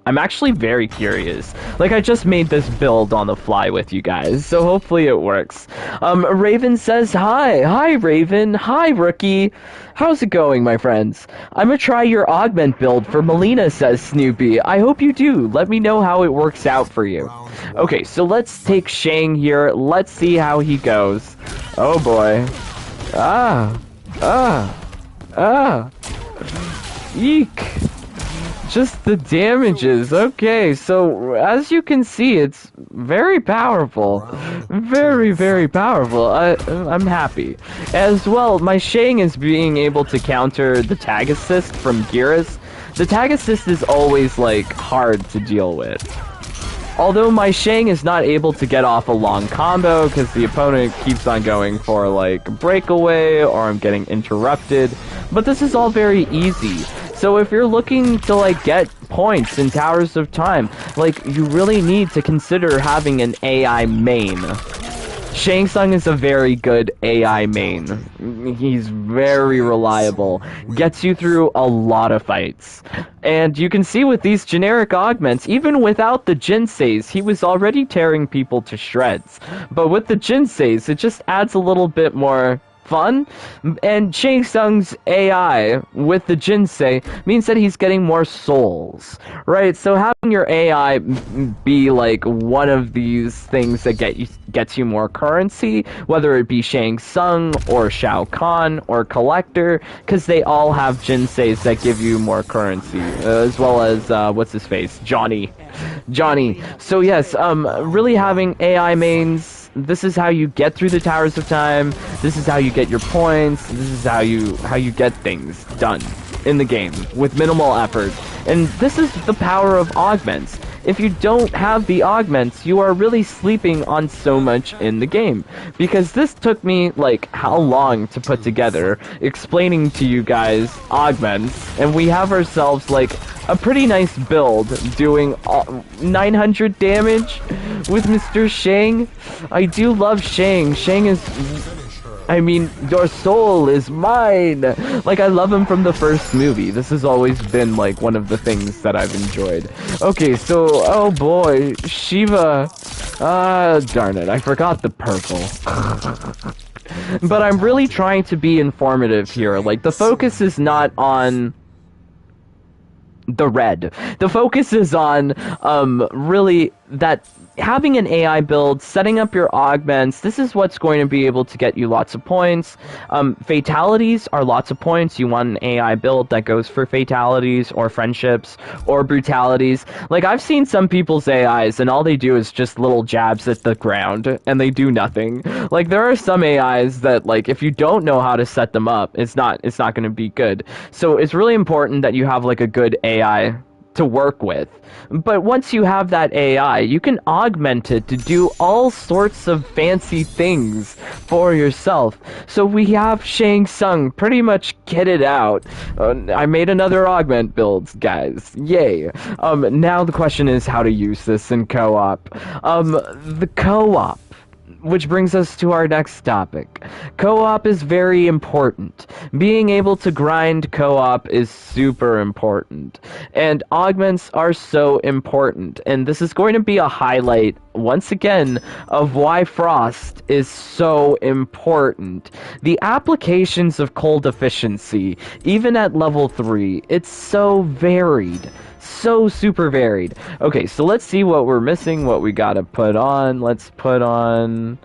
I'm actually very curious. Like, I just made this build on the fly with you guys, so hopefully it works. Raven says, hi. Hi, Raven. Hi, Rookie. How's it going, my friends? I'm gonna try your augment build for Melina, says Snoopy. I hope you do. Let me know how it works out for you. Okay, so let's take Shang here. Let's see how he goes. Oh, boy. Eek. Just the damages. Okay, so as you can see, it's very powerful. Very, very powerful. I'm happy. As well, my Shang is being able to counter the tag assist from Geras. The tag assist is always, like, hard to deal with. Although my Shang is not able to get off a long combo because the opponent keeps on going for, like, breakaway, or I'm getting interrupted. But this is all very easy. So if you're looking to, like, get points in Towers of Time, like, you really need to consider having an AI main. Shang Tsung is a very good AI main. He's very reliable. Gets you through a lot of fights. And you can see with these generic augments, even without the Jinseis, he was already tearing people to shreds. But with the Jinseis, it just adds a little bit more fun, and Shang Tsung's AI with the Jinsei means that he's getting more souls, right? So having your AI be like one of these things that gets you more currency, whether it be Shang Tsung or Shao Kahn or Collector, because they all have Jinseis that give you more currency, as well as what's his face, Johnny. So yes, really having AI mains. This is how you get through the Towers of Time. This is how you get your points. This is how you get things done in the game with minimal effort. And this is the power of augments. If you don't have the augments, you are really sleeping on so much in the game. Because this took me, like, how long to put together, explaining to you guys augments, and we have ourselves, like, a pretty nice build, doing 900 damage with Mr. Shang. I do love Shang. Shang is... I mean, your soul is mine! Like, I love him from the first movie. This has always been, like, one of the things that I've enjoyed. Okay, so, oh boy, Shiva. Darn it, I forgot the purple. but I'm really trying to be informative here. Like, the focus is not on the red. The focus is on really that having an AI build, setting up your augments. This is what's going to be able to get you lots of points. Fatalities are lots of points. You want an AI build that goes for fatalities or friendships or brutalities. Like, I've seen some people's AIs and all they do is just little jabs at the ground and they do nothing. Like, there are some AIs that, like, if you don't know how to set them up, it's not going to be good. So it's really important that you have like a good AI to work with. But once you have that AI, you can augment it to do all sorts of fancy things for yourself. So we have Shang Tsung pretty much kitted out. I made another augment build, guys. Yay. Now the question is how to use this in co-op. The co-op, which brings us to our next topic. Co-op is very important. Being able to grind co-op is super important. And augments are so important. And this is going to be a highlight, once again, of why Frost is so important. The applications of cold efficiency, even at level 3, it's so varied. So super varied. Okay, so let's see what we're missing, what we gotta put on. Let's put on...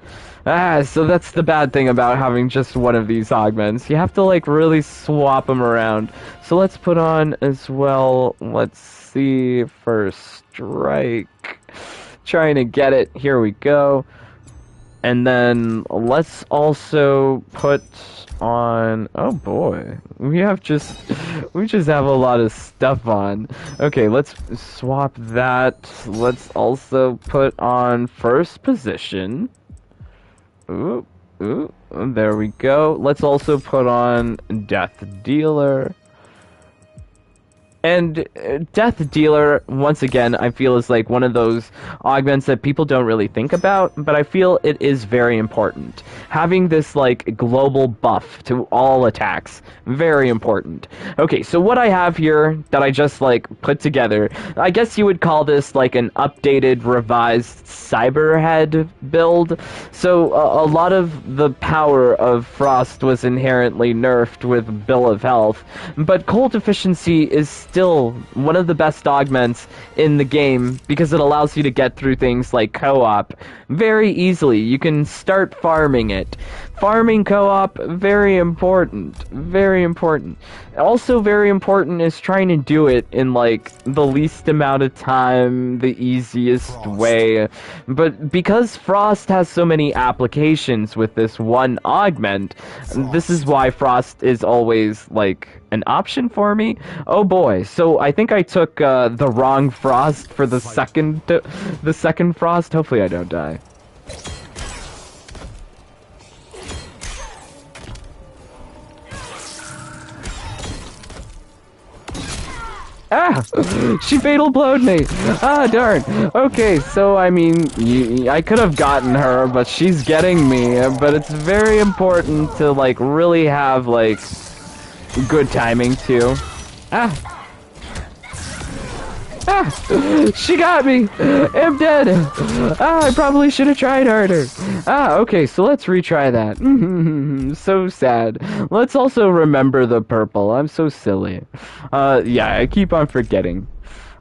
so that's the bad thing about having just one of these augments. You have to, like, really swap them around. So let's put on as well, let's see, First Strike. Trying to get it. Here we go. And then let's also put on... Oh boy, we just have a lot of stuff on. Okay, let's swap that. Let's also put on first position. Ooh, there we go. Let's also put on Death Dealer. And Death Dealer, once again, I feel is like one of those augments that people don't really think about, but I feel it is very important. Having this, like, global buff to all attacks, very important. Okay, so what I have here that I just, like, put together, I guess you would call this, like, an updated, revised Cyberhead build. So a lot of the power of Frost was inherently nerfed with Bill of Health, but cold efficiency is still one of the best augments in the game because it allows you to get through things like co-op very easily. You can start farming it. Farming co-op, very important. Very important. Also very important is trying to do it in, like, the least amount of time, the easiest way. But because Frost has so many applications with this one augment, this is why Frost is always, like, an option for me. Oh boy, so I think I took the wrong Frost for the second Frost. Hopefully I don't die. Ah! She fatal blowed me! Ah, darn. Okay, so, I mean, I could have gotten her, but she's getting me. But it's very important to, like, really have, like, good timing, too. Ah! Ah! She got me! I'm dead! Ah, I probably should have tried harder. Ah, okay, so let's retry that. So sad. Let's also remember the purple. I'm so silly. Yeah, I keep on forgetting.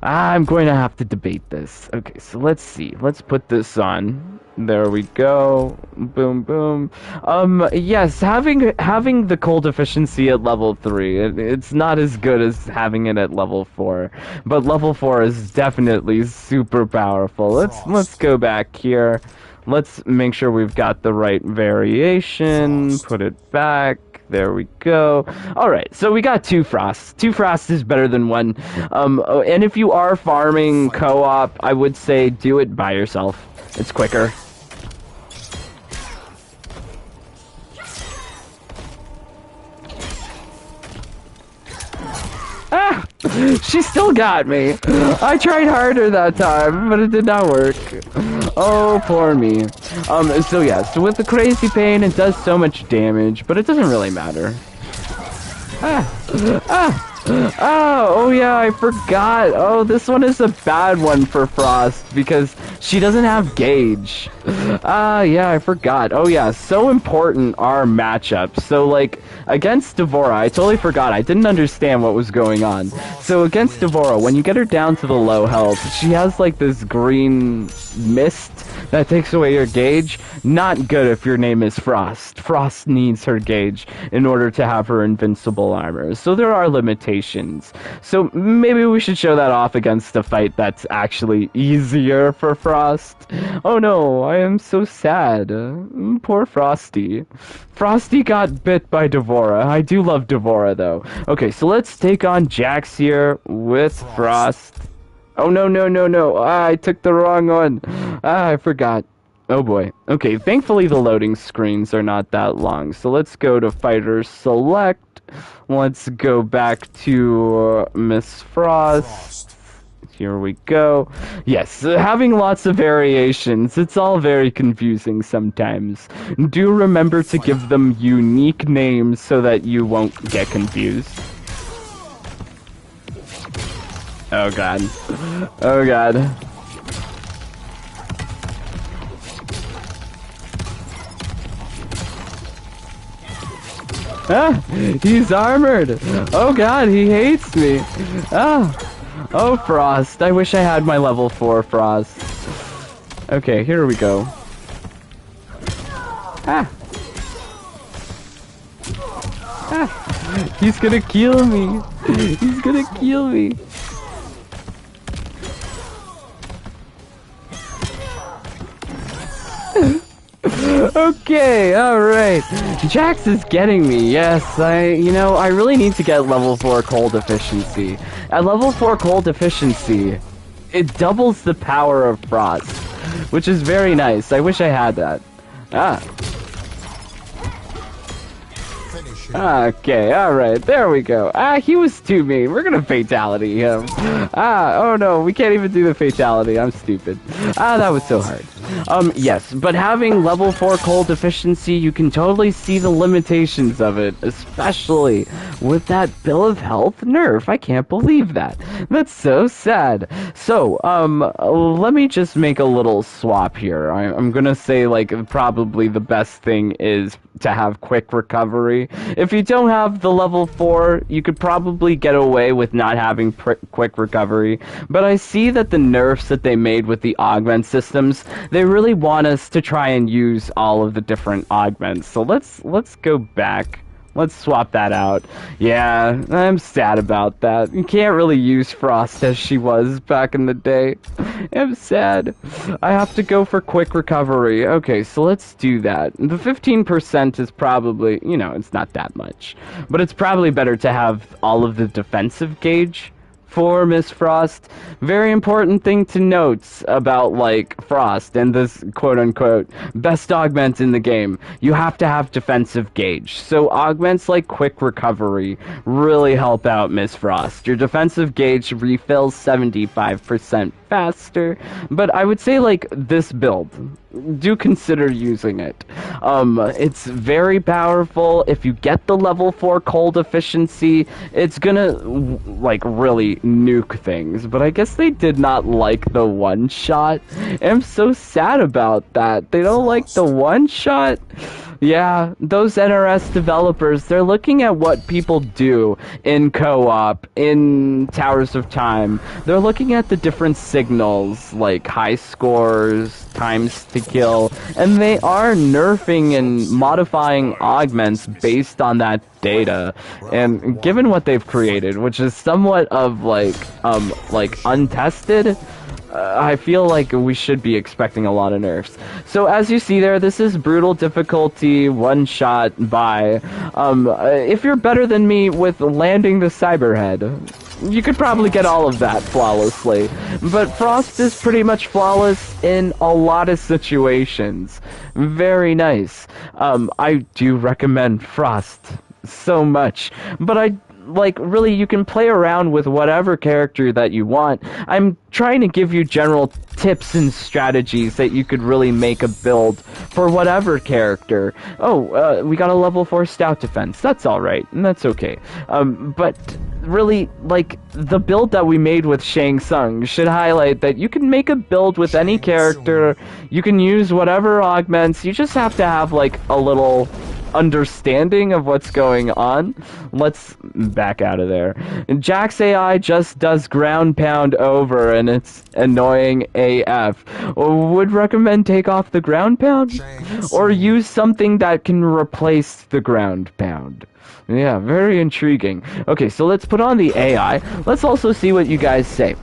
I'm going to have to debate this. Okay, so let's see. Let's put this on. There we go. Boom, boom. Yes, having the cold efficiency at level 3, it's not as good as having it at level 4. But level 4 is definitely super powerful. Let's go back here. Let's make sure we've got the right variation. Put it back. There we go. Alright, so we got 2 Frosts. 2 Frosts is better than 1. And if you are farming co-op, I would say do it by yourself. It's quicker. Ah! She still got me. I tried harder that time, but it did not work. Oh, poor me. So yeah, so with the crazy pain, it does so much damage, but it doesn't really matter. Ah! Ah! Oh yeah, I forgot. Oh, this one is a bad one for Frost because she doesn't have gauge. Yeah, I forgot. Oh yeah, so important are matchups. So like against Devora, I totally forgot. I didn't understand what was going on. So against Devora, when you get her down to the low health, she has like this green mist that takes away your gauge. Not good if your name is Frost. Frost needs her gauge in order to have her invincible armor. So there are limitations. So maybe we should show that off against a fight that's actually easier for Frost. Oh no, I am so sad. Poor Frosty. Frosty got bit by Devora. I do love Devora though. Okay, so let's take on Jax here with Frost. Oh no, no, no, no. I took the wrong one. I forgot. Oh boy. Okay, thankfully the loading screens are not that long. So let's go to Fighter Select. Let's go back to Miss Frost. Here we go. Yes, having lots of variations. It's all very confusing sometimes. Do remember to give them unique names so that you won't get confused. Oh god. Oh god. Ah, he's armored. Oh god, he hates me. Ah. Oh, Frost. I wish I had my level 4 Frost. Okay, here we go. Ah. Ah. He's gonna kill me. He's gonna kill me. Okay, alright. Jax is getting me, yes. I really need to get level 4 cold efficiency. At level 4 cold efficiency, it doubles the power of Frost, which is very nice. I wish I had that. Ah. Okay, alright, there we go. Ah, he was too mean. We're gonna fatality him. Ah, oh no, we can't even do the fatality. I'm stupid. Ah, that was so hard. Yes, but having level 4 cold efficiency, you can totally see the limitations of it, especially with that Bill of Health nerf. I can't believe that. That's so sad. So, let me just make a little swap here. I'm gonna say, like, probably the best thing is to have quick recovery. If you don't have the level 4, you could probably get away with not having quick recovery, but I see that the nerfs that they made with the augment systems, they really want us to try and use all of the different augments. So let's go back. Let's swap that out. Yeah, I'm sad about that. You can't really use Frost as she was back in the day. I'm sad. I have to go for quick recovery. Okay, so let's do that. The 15% is probably, it's not that much. But it's probably better to have all of the defensive gauge for Miss Frost. Very important thing to note about, like, Frost and this quote-unquote best augment in the game. You have to have defensive gauge. So augments like quick recovery really help out Miss Frost. Your defensive gauge refills 75% faster, but I would say, like, this build, do consider using it. It's very powerful. If you get the level 4 cold efficiency, it's gonna, like, really nuke things. But I guess they did not like the one-shot. I'm so sad about that. They don't like the one-shot. Yeah, those NRS developers, they're looking at what people do in co-op, in Towers of Time. They're looking at the different signals, like high scores, times to kill, and they are nerfing and modifying augments based on that data. And given what they've created, which is somewhat of like untested, I feel like we should be expecting a lot of nerfs. So as you see there, this is brutal difficulty, one shot by. If you're better than me with landing the Cyberhead, you could probably get all of that flawlessly. But Frost is pretty much flawless in a lot of situations. Very nice. I do recommend Frost so much, but like, really, you can play around with whatever character that you want. I'm trying to give you general tips and strategies that you could really make a build for whatever character. Oh, we got a level 4 stout defense. That's alright, and that's okay. But really, like, the build that we made with Shang Tsung should highlight that you can make a build with any character, you can use whatever augments, you just have to have, like, a little understanding of what's going on. Let's back out of there. Jack's AI just does ground pound over, and it's annoying AF. Would recommend take off the ground pound, or use something that can replace the ground pound. Yeah, very intriguing. Okay, so let's put on the AI. Let's also see what you guys say.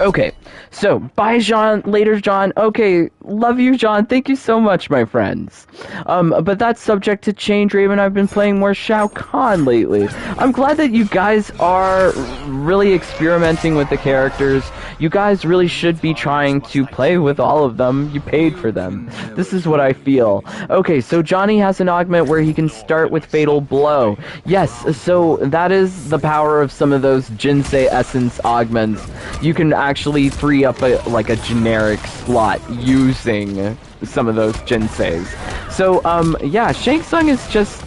Okay, so, bye, John. Later, John. Okay, love you, John. Thank you so much, my friends. But that's subject to change, Raven. I've been playing more Shao Kahn lately. I'm glad that you guys are really experimenting with the characters. You guys really should be trying to play with all of them. You paid for them. This is what I feel. Okay, so Johnny has an augment where he can start with Fatal Blow. Yes, so that is the power of some of those Jinsei Essence augments. You can actually free up like a generic slot using some of those Jinseis. So, yeah, Shang Tsung is just...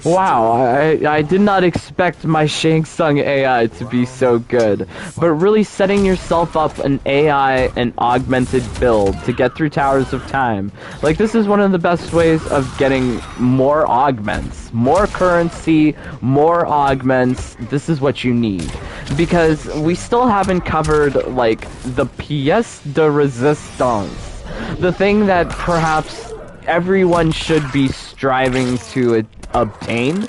Wow, I did not expect my Shang Tsung AI to be so good. But really setting yourself up an AI and augmented build to get through Towers of Time. Like, this is one of the best ways of getting more augments. More currency, more augments. This is what you need. Because we still haven't covered, like, the pièce de résistance. The thing that perhaps everyone should be striving to obtain,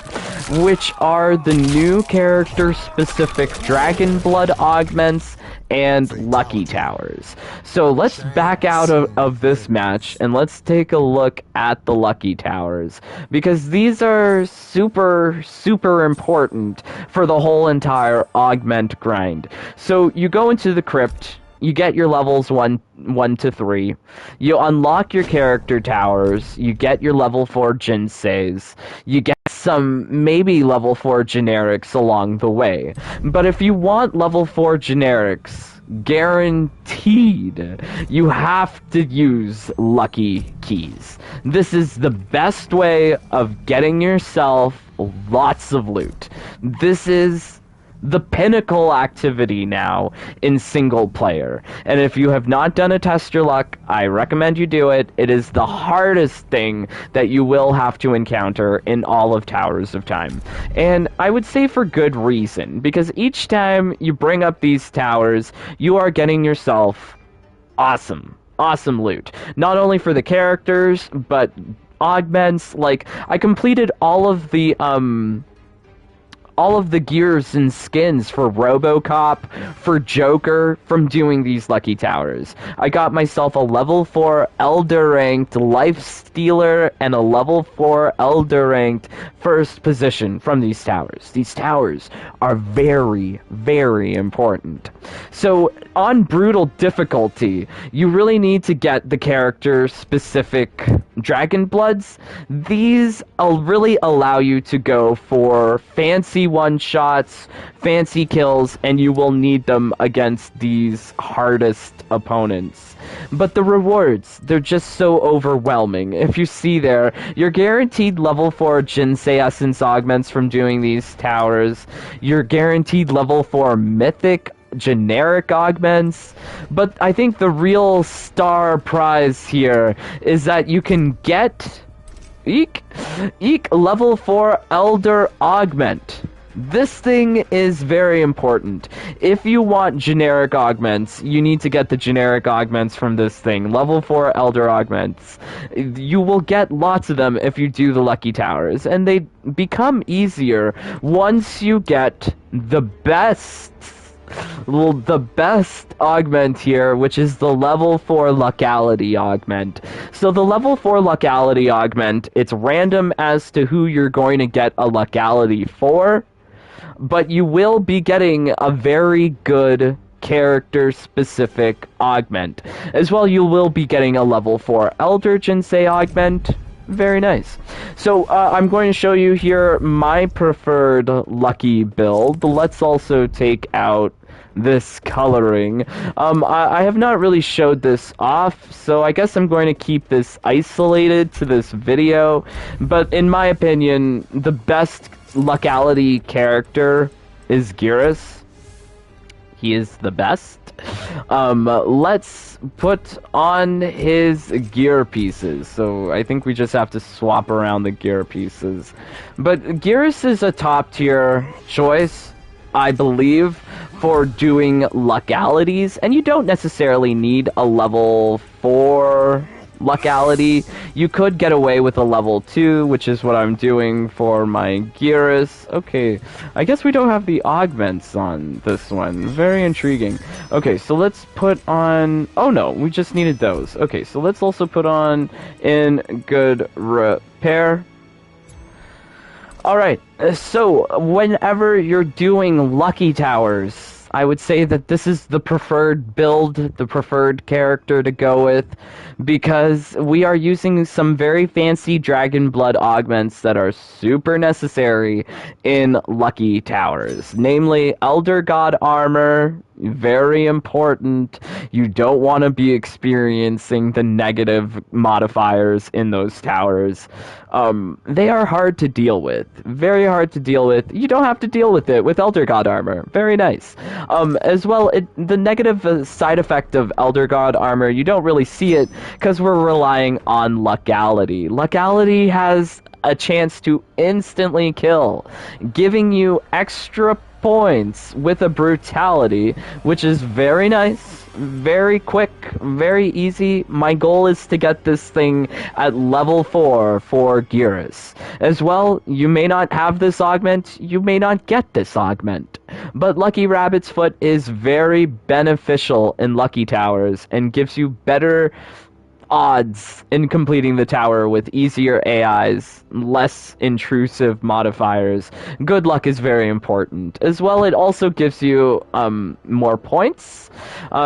which are the new character-specific Dragon Blood augments and Lucky Towers. So let's back out of this match and let's take a look at the Lucky Towers, because these are super, super important for the whole entire augment grind. So you go into the crypt, you get your levels 1 to 3. You unlock your character towers. You get your level 4 Jinseis. You get some maybe level 4 generics along the way. But if you want level 4 generics, guaranteed, you have to use lucky keys. This is the best way of getting yourself lots of loot. This is the pinnacle activity now in single player. And if you have not done a test your luck, I recommend you do it. It is the hardest thing that you will have to encounter in all of Towers of Time. And I would say for good reason, because each time you bring up these towers, you are getting yourself awesome loot. Not only for the characters, but augments. Like, I completed all of the gears and skins for RoboCop, for Joker, from doing these Lucky Towers. I got myself a level 4 Elder Ranked Life Stealer and a level 4 Elder Ranked First Position from these towers. These towers are very, very important. So, on Brutal difficulty, you really need to get the character-specific Dragon Bloods. These really allow you to go for fancy one-shots, fancy kills, and you will need them against these hardest opponents. But the rewards, they're just so overwhelming. If you see there, you're guaranteed level 4 Jinsei Essence augments from doing these towers. You're guaranteed level 4 Mythic generic augments, but I think the real star prize here is that you can get level 4 Elder Augment. This thing is very important. If you want generic augments, you need to get the generic augments from this thing. Level 4 Elder Augments. You will get lots of them if you do the Lucky Towers, and they become easier once you get the best augment here, which is the level 4 Lucality augment. So the level 4 Lucality augment, it's random as to who you're going to get a Lucality for, but you will be getting a very good character-specific augment. As well, you will be getting a level 4 Elder Jinsei augment, Very nice. So I'm going to show you here my preferred lucky build. Let's also take out this coloring. I have not really showed this off, so I guess I'm going to keep this isolated to this video. But in my opinion, the best lucality character is Geras. He is the best. Let's put on his gear pieces. So I think we just have to swap around the gear pieces. But Geras is a top tier choice, I believe, for doing lucalities, and you don't necessarily need a level 4 lucality. You could get away with a level 2, which is what I'm doing for my Geras. Okay, I guess we don't have the augments on this one. Very intriguing. Okay, so let's put on... Oh no, we just needed those. Okay, so let's also put on in good repair. Alright, so whenever you're doing lucky towers, I would say that this is the preferred build, the preferred character to go with, because we are using some very fancy dragon blood augments that are super necessary in lucky towers. Namely, Elder God armor, very important. You don't want to be experiencing the negative modifiers in those towers. They are hard to deal with. Very hard to deal with. You don't have to deal with it with Elder God armor. Very nice. As well, the negative side effect of Elder God armor, you don't really see it because we're relying on lucality. Lucality has a chance to instantly kill, giving you extra points with a brutality, which is very nice, very quick, very easy. My goal is to get this thing at level 4 for Geras. As well, you may not have this augment, you may not get this augment, but Lucky Rabbit's Foot is very beneficial in Lucky Towers and gives you better odds in completing the tower with easier AIs, less intrusive modifiers. Good luck is very important. As well, it also gives you more points.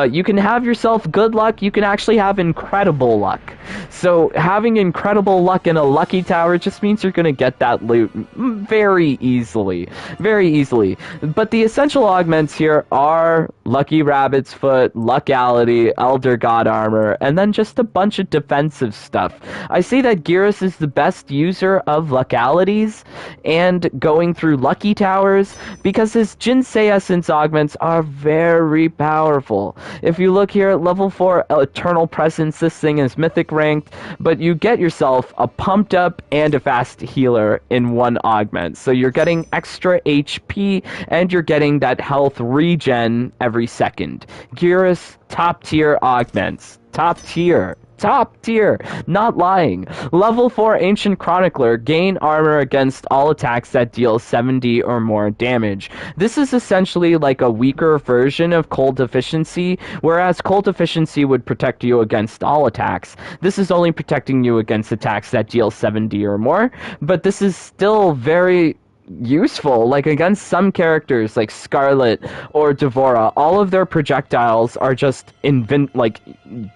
You can have yourself good luck, you can actually have incredible luck. So having incredible luck in a lucky tower just means you're going to get that loot very easily. Very easily. But the essential augments here are Lucky Rabbit's Foot, Lucality, Elder God Armor, and then just a bunch of defensive stuff. I say that Geras is the best user of lucalities and going through lucky towers because his Jinsei Essence augments are very powerful. If you look here at level 4 Eternal Presence, this thing is mythic ranked, but you get yourself a pumped up and a fast healer in one augment. So you're getting extra HP and you're getting that health regen every second. Geras, top tier augments. Top tier. Top tier, not lying. Level 4 Ancient Chronicler, gain armor against all attacks that deal 70 or more damage. This is essentially like a weaker version of Cold Efficiency, whereas Cold Efficiency would protect you against all attacks. This is only protecting you against attacks that deal 70 or more, but this is still very useful, like against some characters like Scarlet or Devora. All of their projectiles are just like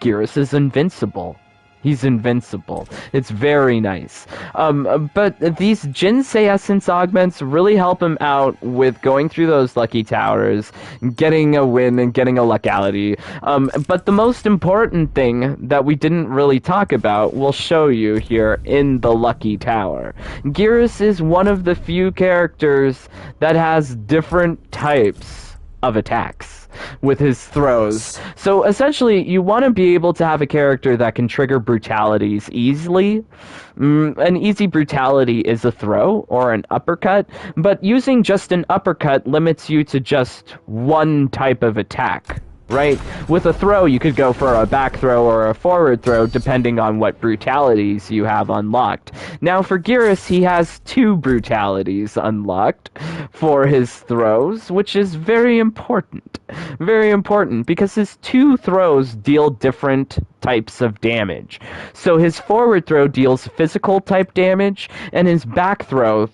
Geras is invincible. He's invincible. It's very nice. But these Jinsei Essence augments really help him out with going through those lucky towers, getting a win and getting a lucality. But the most important thing that we didn't really talk about, we'll show you here in the lucky tower. Geras is one of the few characters that has different types of attacks with his throws. So essentially, you want to be able to have a character that can trigger brutalities easily. An easy brutality is a throw or an uppercut, but using just an uppercut limits you to just one type of attack. Right? With a throw, you could go for a back throw or a forward throw, depending on what brutalities you have unlocked. Now, for Geras, he has 2 brutalities unlocked for his throws, which is very important. Very important, because his 2 throws deal different types of damage. So his forward throw deals physical type damage, and his back throw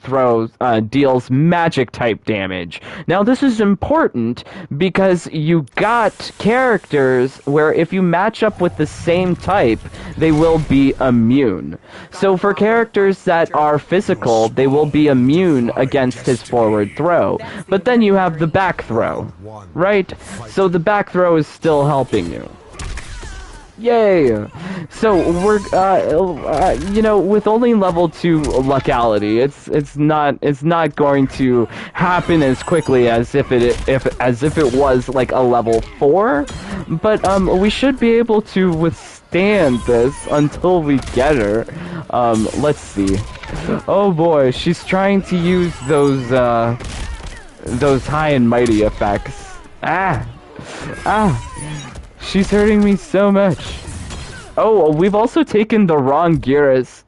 deals magic type damage. Now this is important because you got characters where if you match up with the same type, they will be immune. So for characters that are physical, they will be immune against his forward throw. But then you have the back throw, right? So the back throw is still helping you. Yay! So we're you know, with only level 2 lucality, it's not going to happen as quickly as if it was like a level 4, but we should be able to withstand this until we get her. Let's see. Oh boy, she's trying to use those high and mighty effects. She's hurting me so much. Oh, we've also taken the wrong Geras.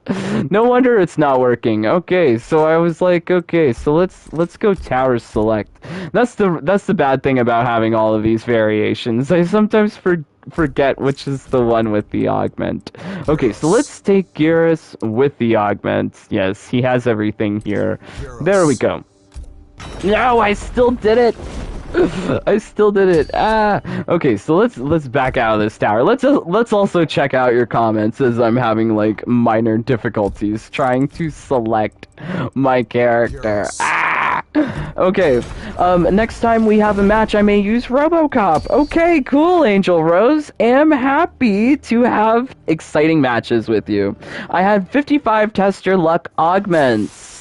No wonder it's not working. Okay, so I was like, okay, so let's go tower select. That's the bad thing about having all of these variations. I sometimes forget which is the one with the augment. Okay, so let's take Geras with the augment. Yes, he has everything here. There we go. No, I still did it. I still did it. Okay, so let's back out of this tower. Let's also check out your comments as I'm having like minor difficulties trying to select my character. Okay. Next time we have a match, I may use RoboCop. Okay, cool, Angel Rose. Am happy to have exciting matches with you. I had 55 tester luck augments.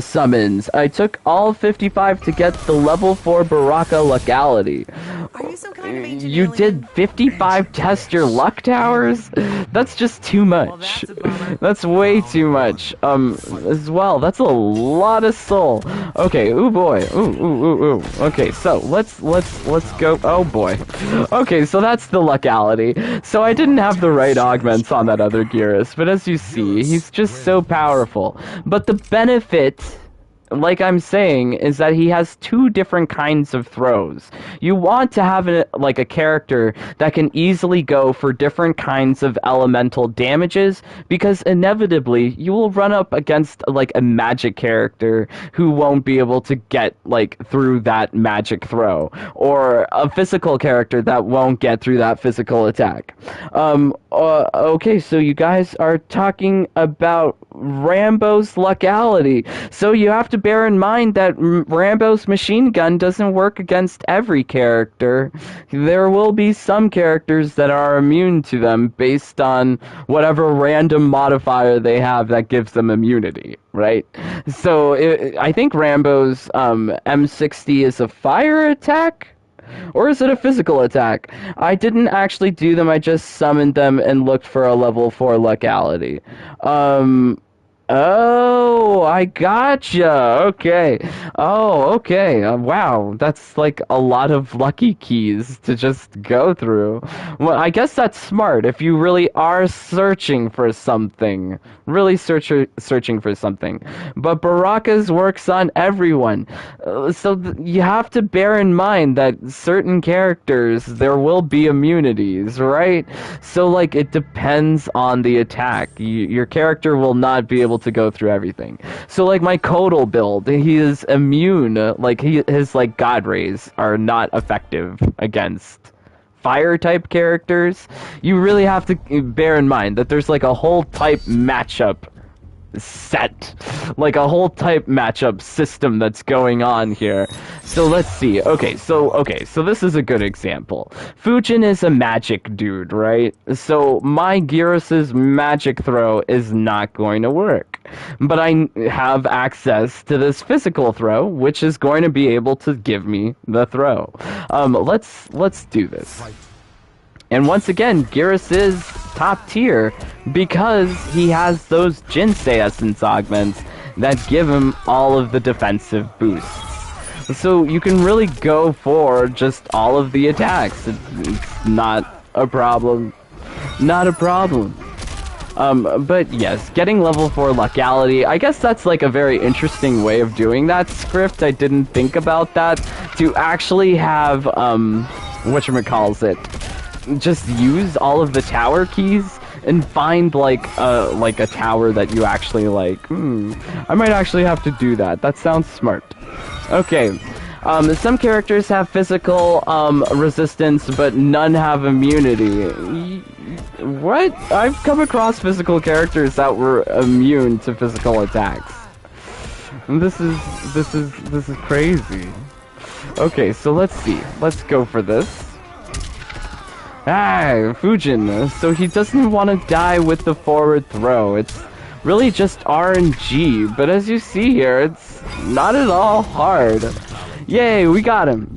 Summons. I took all 55 to get the level 4 Baraka locality. Are you some kind of ancient You alien? did 55 tester luck towers? That's just too much. that's a bummer. That's way too much. As well, that's a lot of soul. Okay, ooh boy. Ooh. Okay, so let's go. Oh boy. Okay, so that's the locality. So I didn't have the right augments on that other Geras, but as you see, he's just so powerful. But the benefit, like I'm saying, is that he has two different kinds of throws. You want to have a character that can easily go for different kinds of elemental damages, because inevitably you will run up against like a magic character who won't be able to get like through that magic throw, or a physical character that won't get through that physical attack. Okay, so you guys are talking about Rambo's lucality. So you have to bear in mind that Rambo's machine gun doesn't work against every character. There will be some characters that are immune to them based on whatever random modifier they have that gives them immunity, right? So I think Rambo's M60 is a fire attack? Or is it a physical attack? I didn't actually do them, I just summoned them and looked for a level 4 lucality. Oh, I gotcha. Okay. Oh, okay. Wow, that's like a lot of lucky keys to just go through. Well, I guess that's smart if you really are searching for something. Really searching for something. But Baraka's works on everyone. So you have to bear in mind that certain characters, there will be immunities, right? So, like, it depends on the attack. Your character will not be able to go through everything. So like my Kodal build, he is immune, like his like God Rays are not effective against fire type characters. You really have to bear in mind that there's like a whole type matchup set, like a whole type matchup system that's going on here. So let's see. Okay, so this is a good example. Fujin is a magic dude, right? So my Gyarus's magic throw is not going to work. But I have access to this physical throw, which is going to be able to give me the throw. Let's do this. And once again, Geras is top tier because he has those Jinsei Essence augments that give him all of the defensive boosts. So you can really go for just all of the attacks. It's not a problem. Not a problem. But yes, getting level 4 lucality, I guess that's like a very interesting way of doing that script. I didn't think about that. To actually have, whatchamacallit, just use all of the tower keys and find like a tower that you actually like. I might actually have to do that. That sounds smart. Okay. Some characters have physical resistance, but none have immunity. What? I've come across physical characters that were immune to physical attacks. This is crazy. Okay, so let's see. Let's go for this. Fujin. So he doesn't want to die with the forward throw. It's really just RNG, but as you see here, it's not at all hard. Yay, we got him.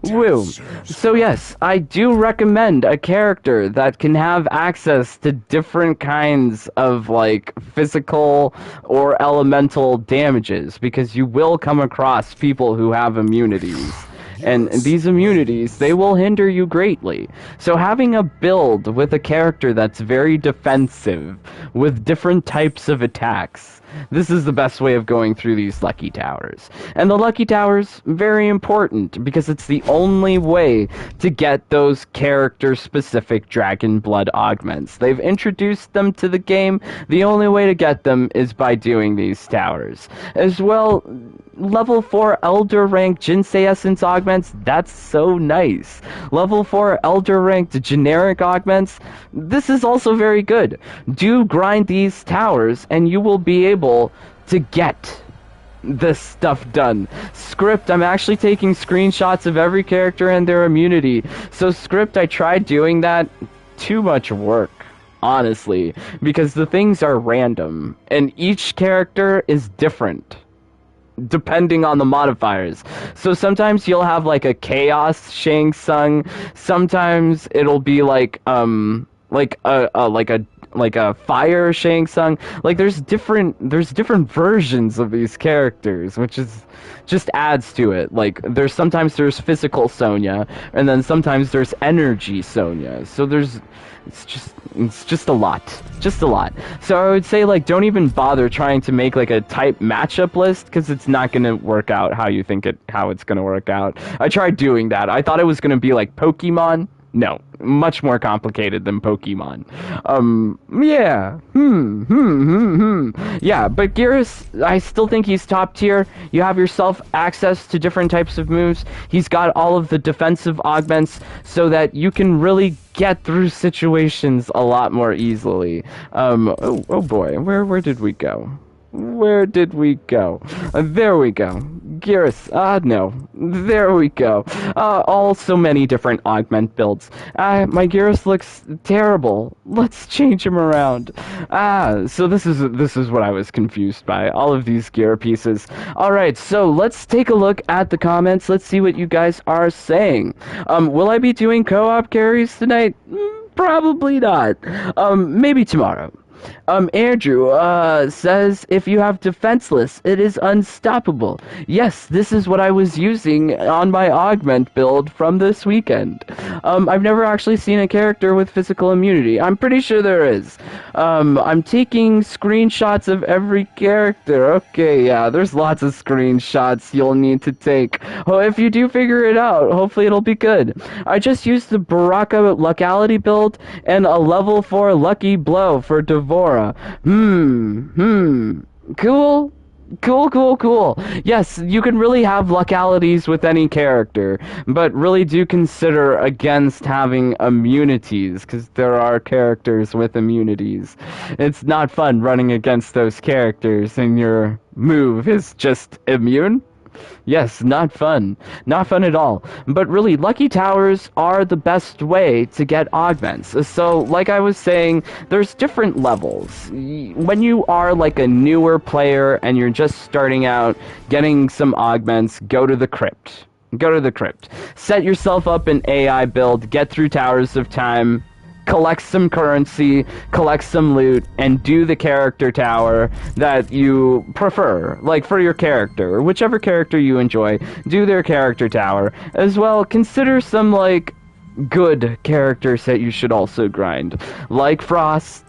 Woo. So yes, I do recommend a character that can have access to different kinds of like physical or elemental damages, because you will come across people who have immunities. And these immunities, they will hinder you greatly. So having a build with a character that's very defensive, with different types of attacks, this is the best way of going through these Lucky Towers. And the Lucky Towers, very important, because it's the only way to get those character-specific Dragon Blood Augments. They've introduced them to the game. The only way to get them is by doing these towers. As well, Level 4 Elder Rank Jinsei Essence Augments, that's so nice. Level 4 Elder Ranked Generic Augments, this is also very good. Do grind these towers, and you will be able to get this stuff done. Script, I'm actually taking screenshots of every character and their immunity. So Script, I tried doing that. Too much work, honestly, because the things are random, and each character is different depending on the modifiers. So sometimes you'll have like a chaos Shang Tsung, sometimes it'll be like a fire Shang Tsung. Like there's different versions of these characters, which is just adds to it. Like sometimes there's physical Sonya, and then sometimes there's energy Sonya. So it's just a lot. Just a lot. So I would say, like, don't even bother trying to make, like, a type matchup list, because it's not going to work out how you think how it's going to work out. I tried doing that. I thought it was going to be like Pokemon. No, much more complicated than Pokemon. Yeah. Yeah, but Geras, I still think he's top tier. You have yourself access to different types of moves. He's got all of the defensive augments so that you can really get through situations a lot more easily. Oh boy, where did we go? Where did we go? There we go. Geras, no. There we go. All so many different augment builds. My Geras looks terrible. Let's change him around. So this is what I was confused by. All of these gear pieces. Alright, so let's take a look at the comments. Let's see what you guys are saying. Will I be doing co-op carries tonight? Probably not. Maybe tomorrow. Andrew, says, if you have defenseless, it is unstoppable. Yes, this is what I was using on my augment build from this weekend. I've never actually seen a character with physical immunity. I'm pretty sure there is. I'm taking screenshots of every character. Okay, yeah, there's lots of screenshots you'll need to take. Oh, if you do figure it out, hopefully it'll be good. I just used the Baraka Locality build and a level 4 Lucky Blow for Devora. Cool. Cool. Yes, you can really have localities with any character, but really do consider against having immunities, because there are characters with immunities. It's not fun running against those characters and your move is just immune. Yes, not fun. Not fun at all. But really, Lucky Towers are the best way to get augments. So, like I was saying, there's different levels. When you are like a newer player and you're just starting out getting some augments, go to the crypt. Go to the crypt. Set yourself up an AI build, get through Towers of Time, collect some currency, collect some loot, and do the character tower that you prefer. Like, for your character, whichever character you enjoy, do their character tower. As well, consider some, like, good characters that you should also grind. Like Frost,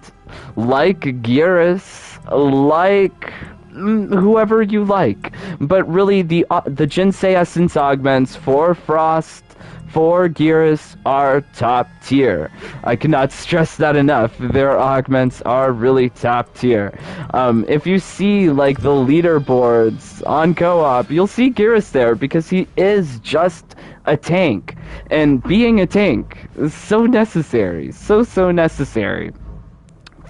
like Geras, like whoever you like. But really, the Jinsei Essence augments for Frost, for Geras are top tier. I cannot stress that enough. Their augments are really top tier. If you see like the leaderboards on co-op, you'll see Geras there because he is just a tank. And being a tank is so necessary. So necessary.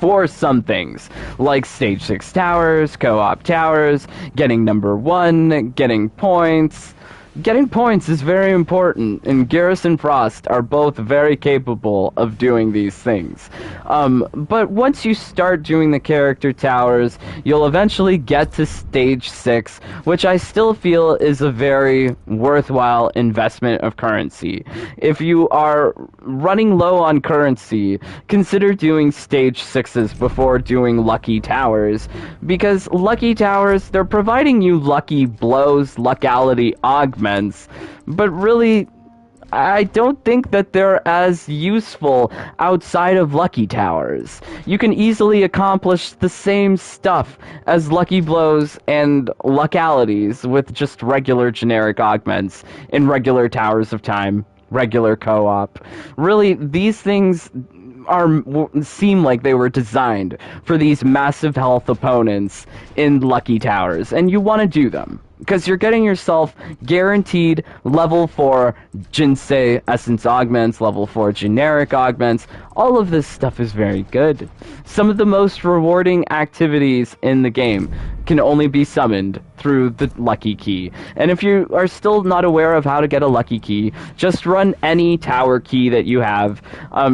For some things, like Stage 6 towers, co-op towers, getting number 1, getting points. Getting points is very important, and Geras and Frost are both very capable of doing these things. But once you start doing the character towers, you'll eventually get to Stage 6, which I still feel is a very worthwhile investment of currency. If you are running low on currency, consider doing Stage 6s before doing Lucky Towers, because Lucky Towers, they're providing you lucky blows, luckality augments, but really, I don't think that they're as useful outside of Lucky Towers. You can easily accomplish the same stuff as Lucky Blows and Luckalities with just regular generic augments in regular Towers of Time, regular co-op. Really, these things seem like they were designed for these massive health opponents in Lucky Towers, and you want to do them. Because you're getting yourself guaranteed level 4 Jinsei Essence augments, level 4 generic augments. All of this stuff is very good. Some of the most rewarding activities in the game can only be summoned through the Lucky Key. And if you are still not aware of how to get a Lucky Key, just run any tower key that you have.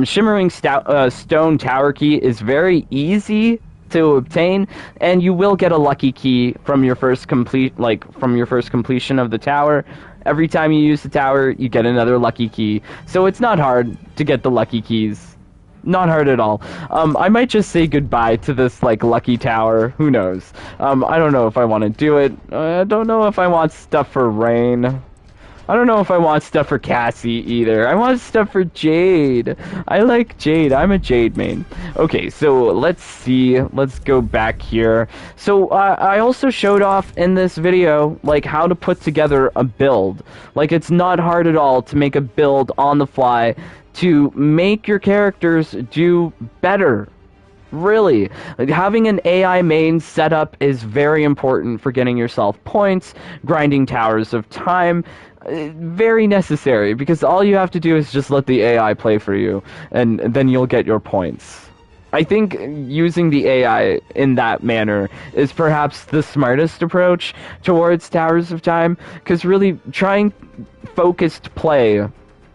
Shimmering Stone Tower Key is very easy to obtain, and you will get a Lucky Key from your first completion of the tower. Every time you use the tower, you get another Lucky Key. So it's not hard to get the Lucky Keys. Not hard at all. I might just say goodbye to this, like, Lucky Tower. Who knows? I don't know if I want to do it. I don't know if I want stuff for Rain. I don't know if I want stuff for Cassie either. I want stuff for Jade. I like Jade. I'm a Jade main. Okay, so let's see. Let's go back here. So I also showed off in this video like how to put together a build. Like, it's not hard at all to make a build on the fly to make your characters do better. Really, like, having an AI main setup is very important for getting yourself points, grinding Towers of Time. Very necessary, because all you have to do is just let the AI play for you, and then you'll get your points. I think using the AI in that manner is perhaps the smartest approach towards Towers of Time, because really trying focused play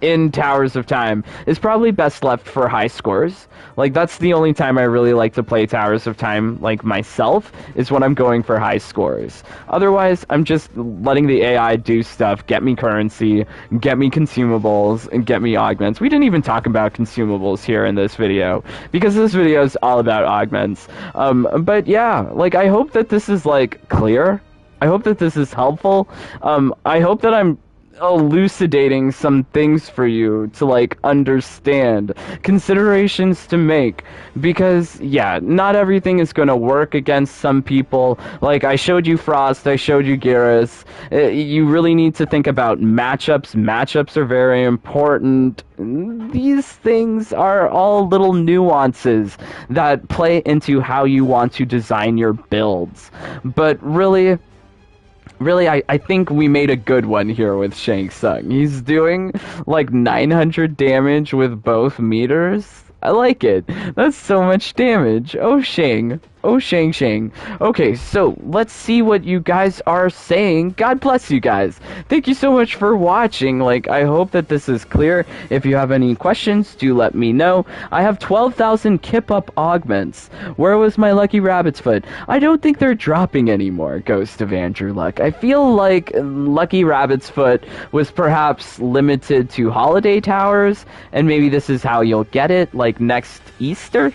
in Towers of Time is probably best left for high scores. Like, that's the only time I really like to play Towers of Time, like, myself, is when I'm going for high scores. Otherwise, I'm just letting the AI do stuff, get me currency, get me consumables, and get me augments. We didn't even talk about consumables here in this video, because this video is all about augments. But yeah, like, I hope that this is, like, clear. I hope that this is helpful. I hope that I'm elucidating some things for you to, like, understand, considerations to make, because yeah, not everything is going to work against some people. Like, I showed you Frost, I showed you Geras. You really need to think about matchups. Matchups are very important. These things are all little nuances that play into how you want to design your builds. But really, I think we made a good one here with Shang Tsung. He's doing, like, 900 damage with both meters. I like it. That's so much damage. Oh, Shang. Oh, Shang. Okay, so let's see what you guys are saying. God bless you guys. Thank you so much for watching. Like, I hope that this is clear. If you have any questions, do let me know. I have 12,000 kip up augments. Where was my lucky rabbit's foot? I don't think they're dropping anymore, Ghost of Andrew Luck. I feel like lucky rabbit's foot was perhaps limited to holiday towers, and maybe this is how you'll get it, like next Easter?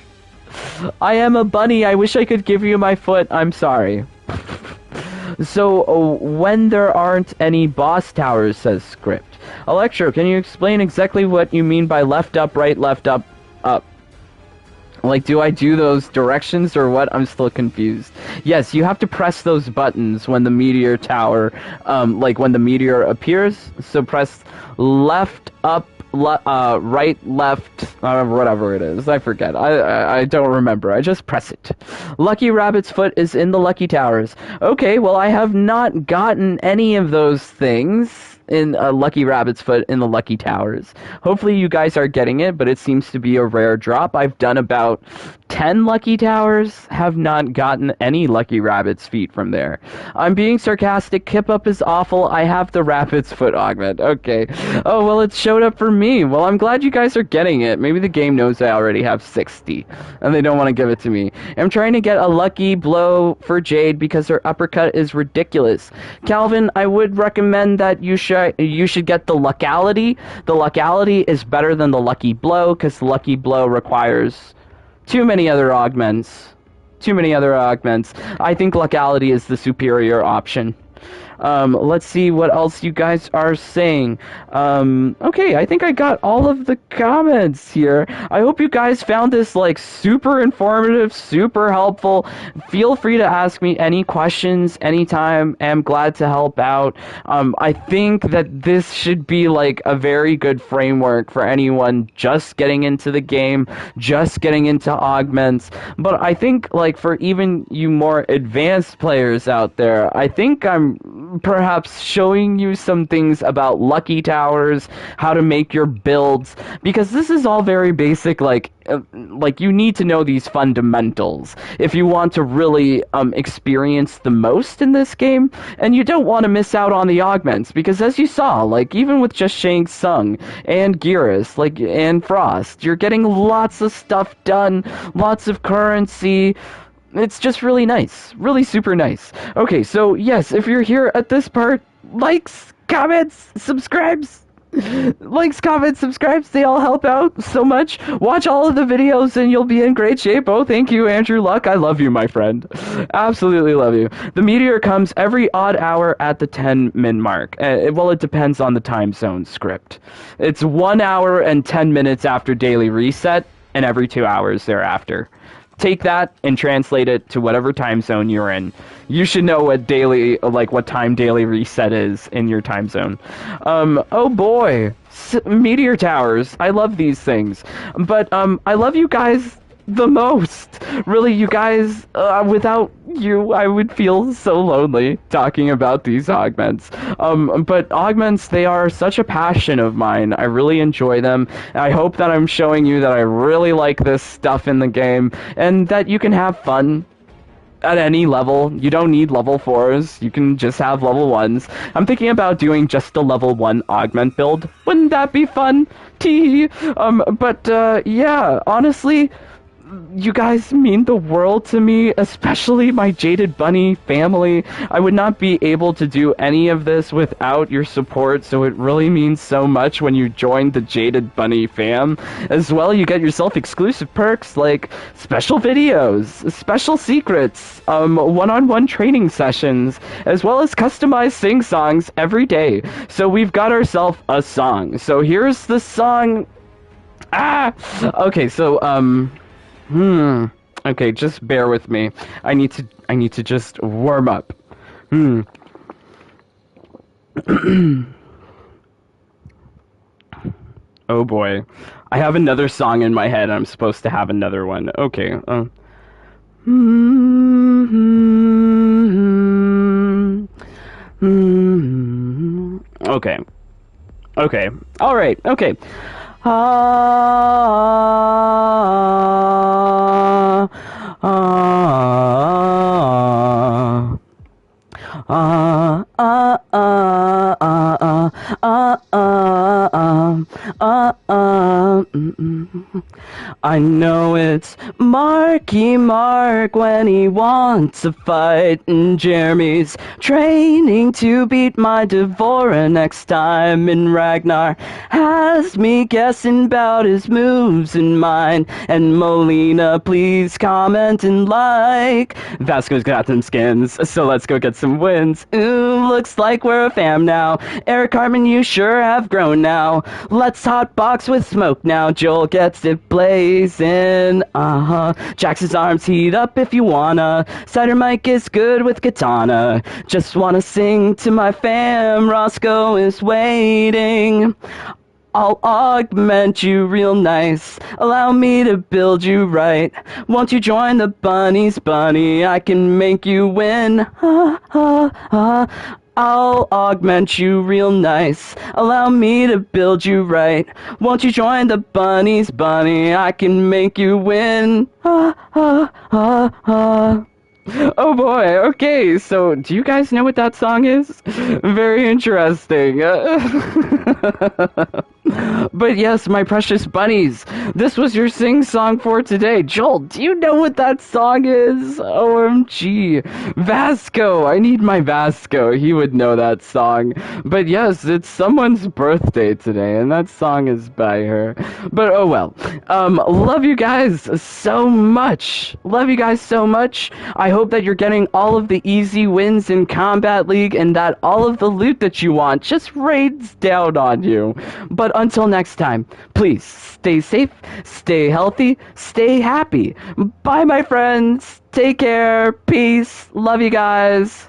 I am a bunny. I wish I could give you my foot. I'm sorry. So, when there aren't any boss towers, says Script. Electro, can you explain exactly what you mean by left up, right, left up, up? Like, do I do those directions or what? I'm still confused. Yes, you have to press those buttons when the meteor tower, like when the meteor appears. So press left, up, right, left, whatever it is. I forget. I don't remember. I just press it. Lucky Rabbit's foot is in the Lucky Towers. Okay, well, I have not gotten any of those things in Lucky Rabbit's foot in the Lucky Towers. Hopefully you guys are getting it, but it seems to be a rare drop. I've done about 10 Lucky Towers, have not gotten any Lucky Rabbit's feet from there. I'm being sarcastic. Kip Up is awful. I have the Rabbit's foot augment. Okay. Oh, well, it showed up for me. Well, I'm glad you guys are getting it. Maybe the game knows I already have 60, and they don't want to give it to me. I'm trying to get a lucky blow for Jade because her uppercut is ridiculous. Calvin, I would recommend that you should get the Lucality. The Lucality is better than the Lucky Blow because the Lucky Blow requires too many other augments. I think Lucality is the superior option. Let's see what else you guys are saying. Okay, I think I got all of the comments here. I hope you guys found this, like, super informative, super helpful. Feel free to ask me any questions anytime. I'm glad to help out. I think that this should be, like, a very good framework for anyone just getting into the game, just getting into augments. But I think, like, for even you more advanced players out there, I think I'm perhaps showing you some things about Lucky Towers, how to make your builds, because this is all very basic. Like you need to know these fundamentals if you want to really experience the most in this game, and you don't want to miss out on the augments, because as you saw, like, even with just Shang Tsung and Geras, like, and Frost, you're getting lots of stuff done, lots of currency. It's just really nice. Really super nice. Okay, so yes, if you're here at this part, likes, comments, subscribes. Likes, comments, subscribes, they all help out so much. Watch all of the videos and you'll be in great shape. Oh, thank you, Andrew Luck. I love you, my friend. Absolutely love you. The meteor comes every odd hour at the 10-min mark. Well, it depends on the time zone script. It's 1 hour and 10 minutes after daily reset, and every 2 hours thereafter. Take that and translate it to whatever time zone you're in. You should know what time daily reset is in your time zone. Oh boy, meteor towers. I love these things, but I love you guys the most. Really, you guys, without you, I would feel so lonely talking about these augments. But augments, they are such a passion of mine. I really enjoy them. I hope that I'm showing you that I really like this stuff in the game, and that you can have fun at any level. You don't need level 4s. You can just have level 1s. I'm thinking about doing just a level 1 augment build. Wouldn't that be fun? Tee. Yeah, honestly, you guys mean the world to me, especially my Jaded Bunny family. I would not be able to do any of this without your support, so it really means so much when you join the Jaded Bunny fam. As well, you get yourself exclusive perks like special videos, special secrets, one-on-one training sessions, as well as customized sing-songs every day. So we've got ourselves a song. So here's the song. Okay, so, okay, just bear with me. I need to just warm up. Oh boy. I have another song in my head. I'm supposed to have another one. Okay. Okay. Okay. All right. Okay. I know it's Marky Mark when he wants a fight, and Jeremy's training to beat my Devora next time, and Ragnar has me guessing about his moves and mine, and Molina, please comment and like. Vasco's got some skins, so let's go get some wins. Ooh, looks like we're a fam now. Eric Hartman, you sure sure have grown now. Let's hotbox with smoke now. Joel gets it blazing. Jax's arms heat up if you wanna. Cider Mike is good with katana. Just wanna sing to my fam. Roscoe is waiting. I'll augment you real nice. Allow me to build you right. Won't you join the bunnies, bunny? I can make you win. I'll augment you real nice. Allow me to build you right. Won't you join the bunnies, bunny? I can make you win. Oh boy, okay, so do you guys know what that song is? Very interesting. But yes, my precious bunnies, this was your sing song for today. Joel, do you know what that song is? OMG. Vasco, I need my Vasco. He would know that song. But yes, it's someone's birthday today, and that song is by her. But oh well. Love you guys so much. Love you guys so much. I hope that you're getting all of the easy wins in Combat League and that all of the loot that you want just rains down on you. But until next time, please stay safe, stay healthy, stay happy. Bye, my friends. Take care. Peace. Love you guys.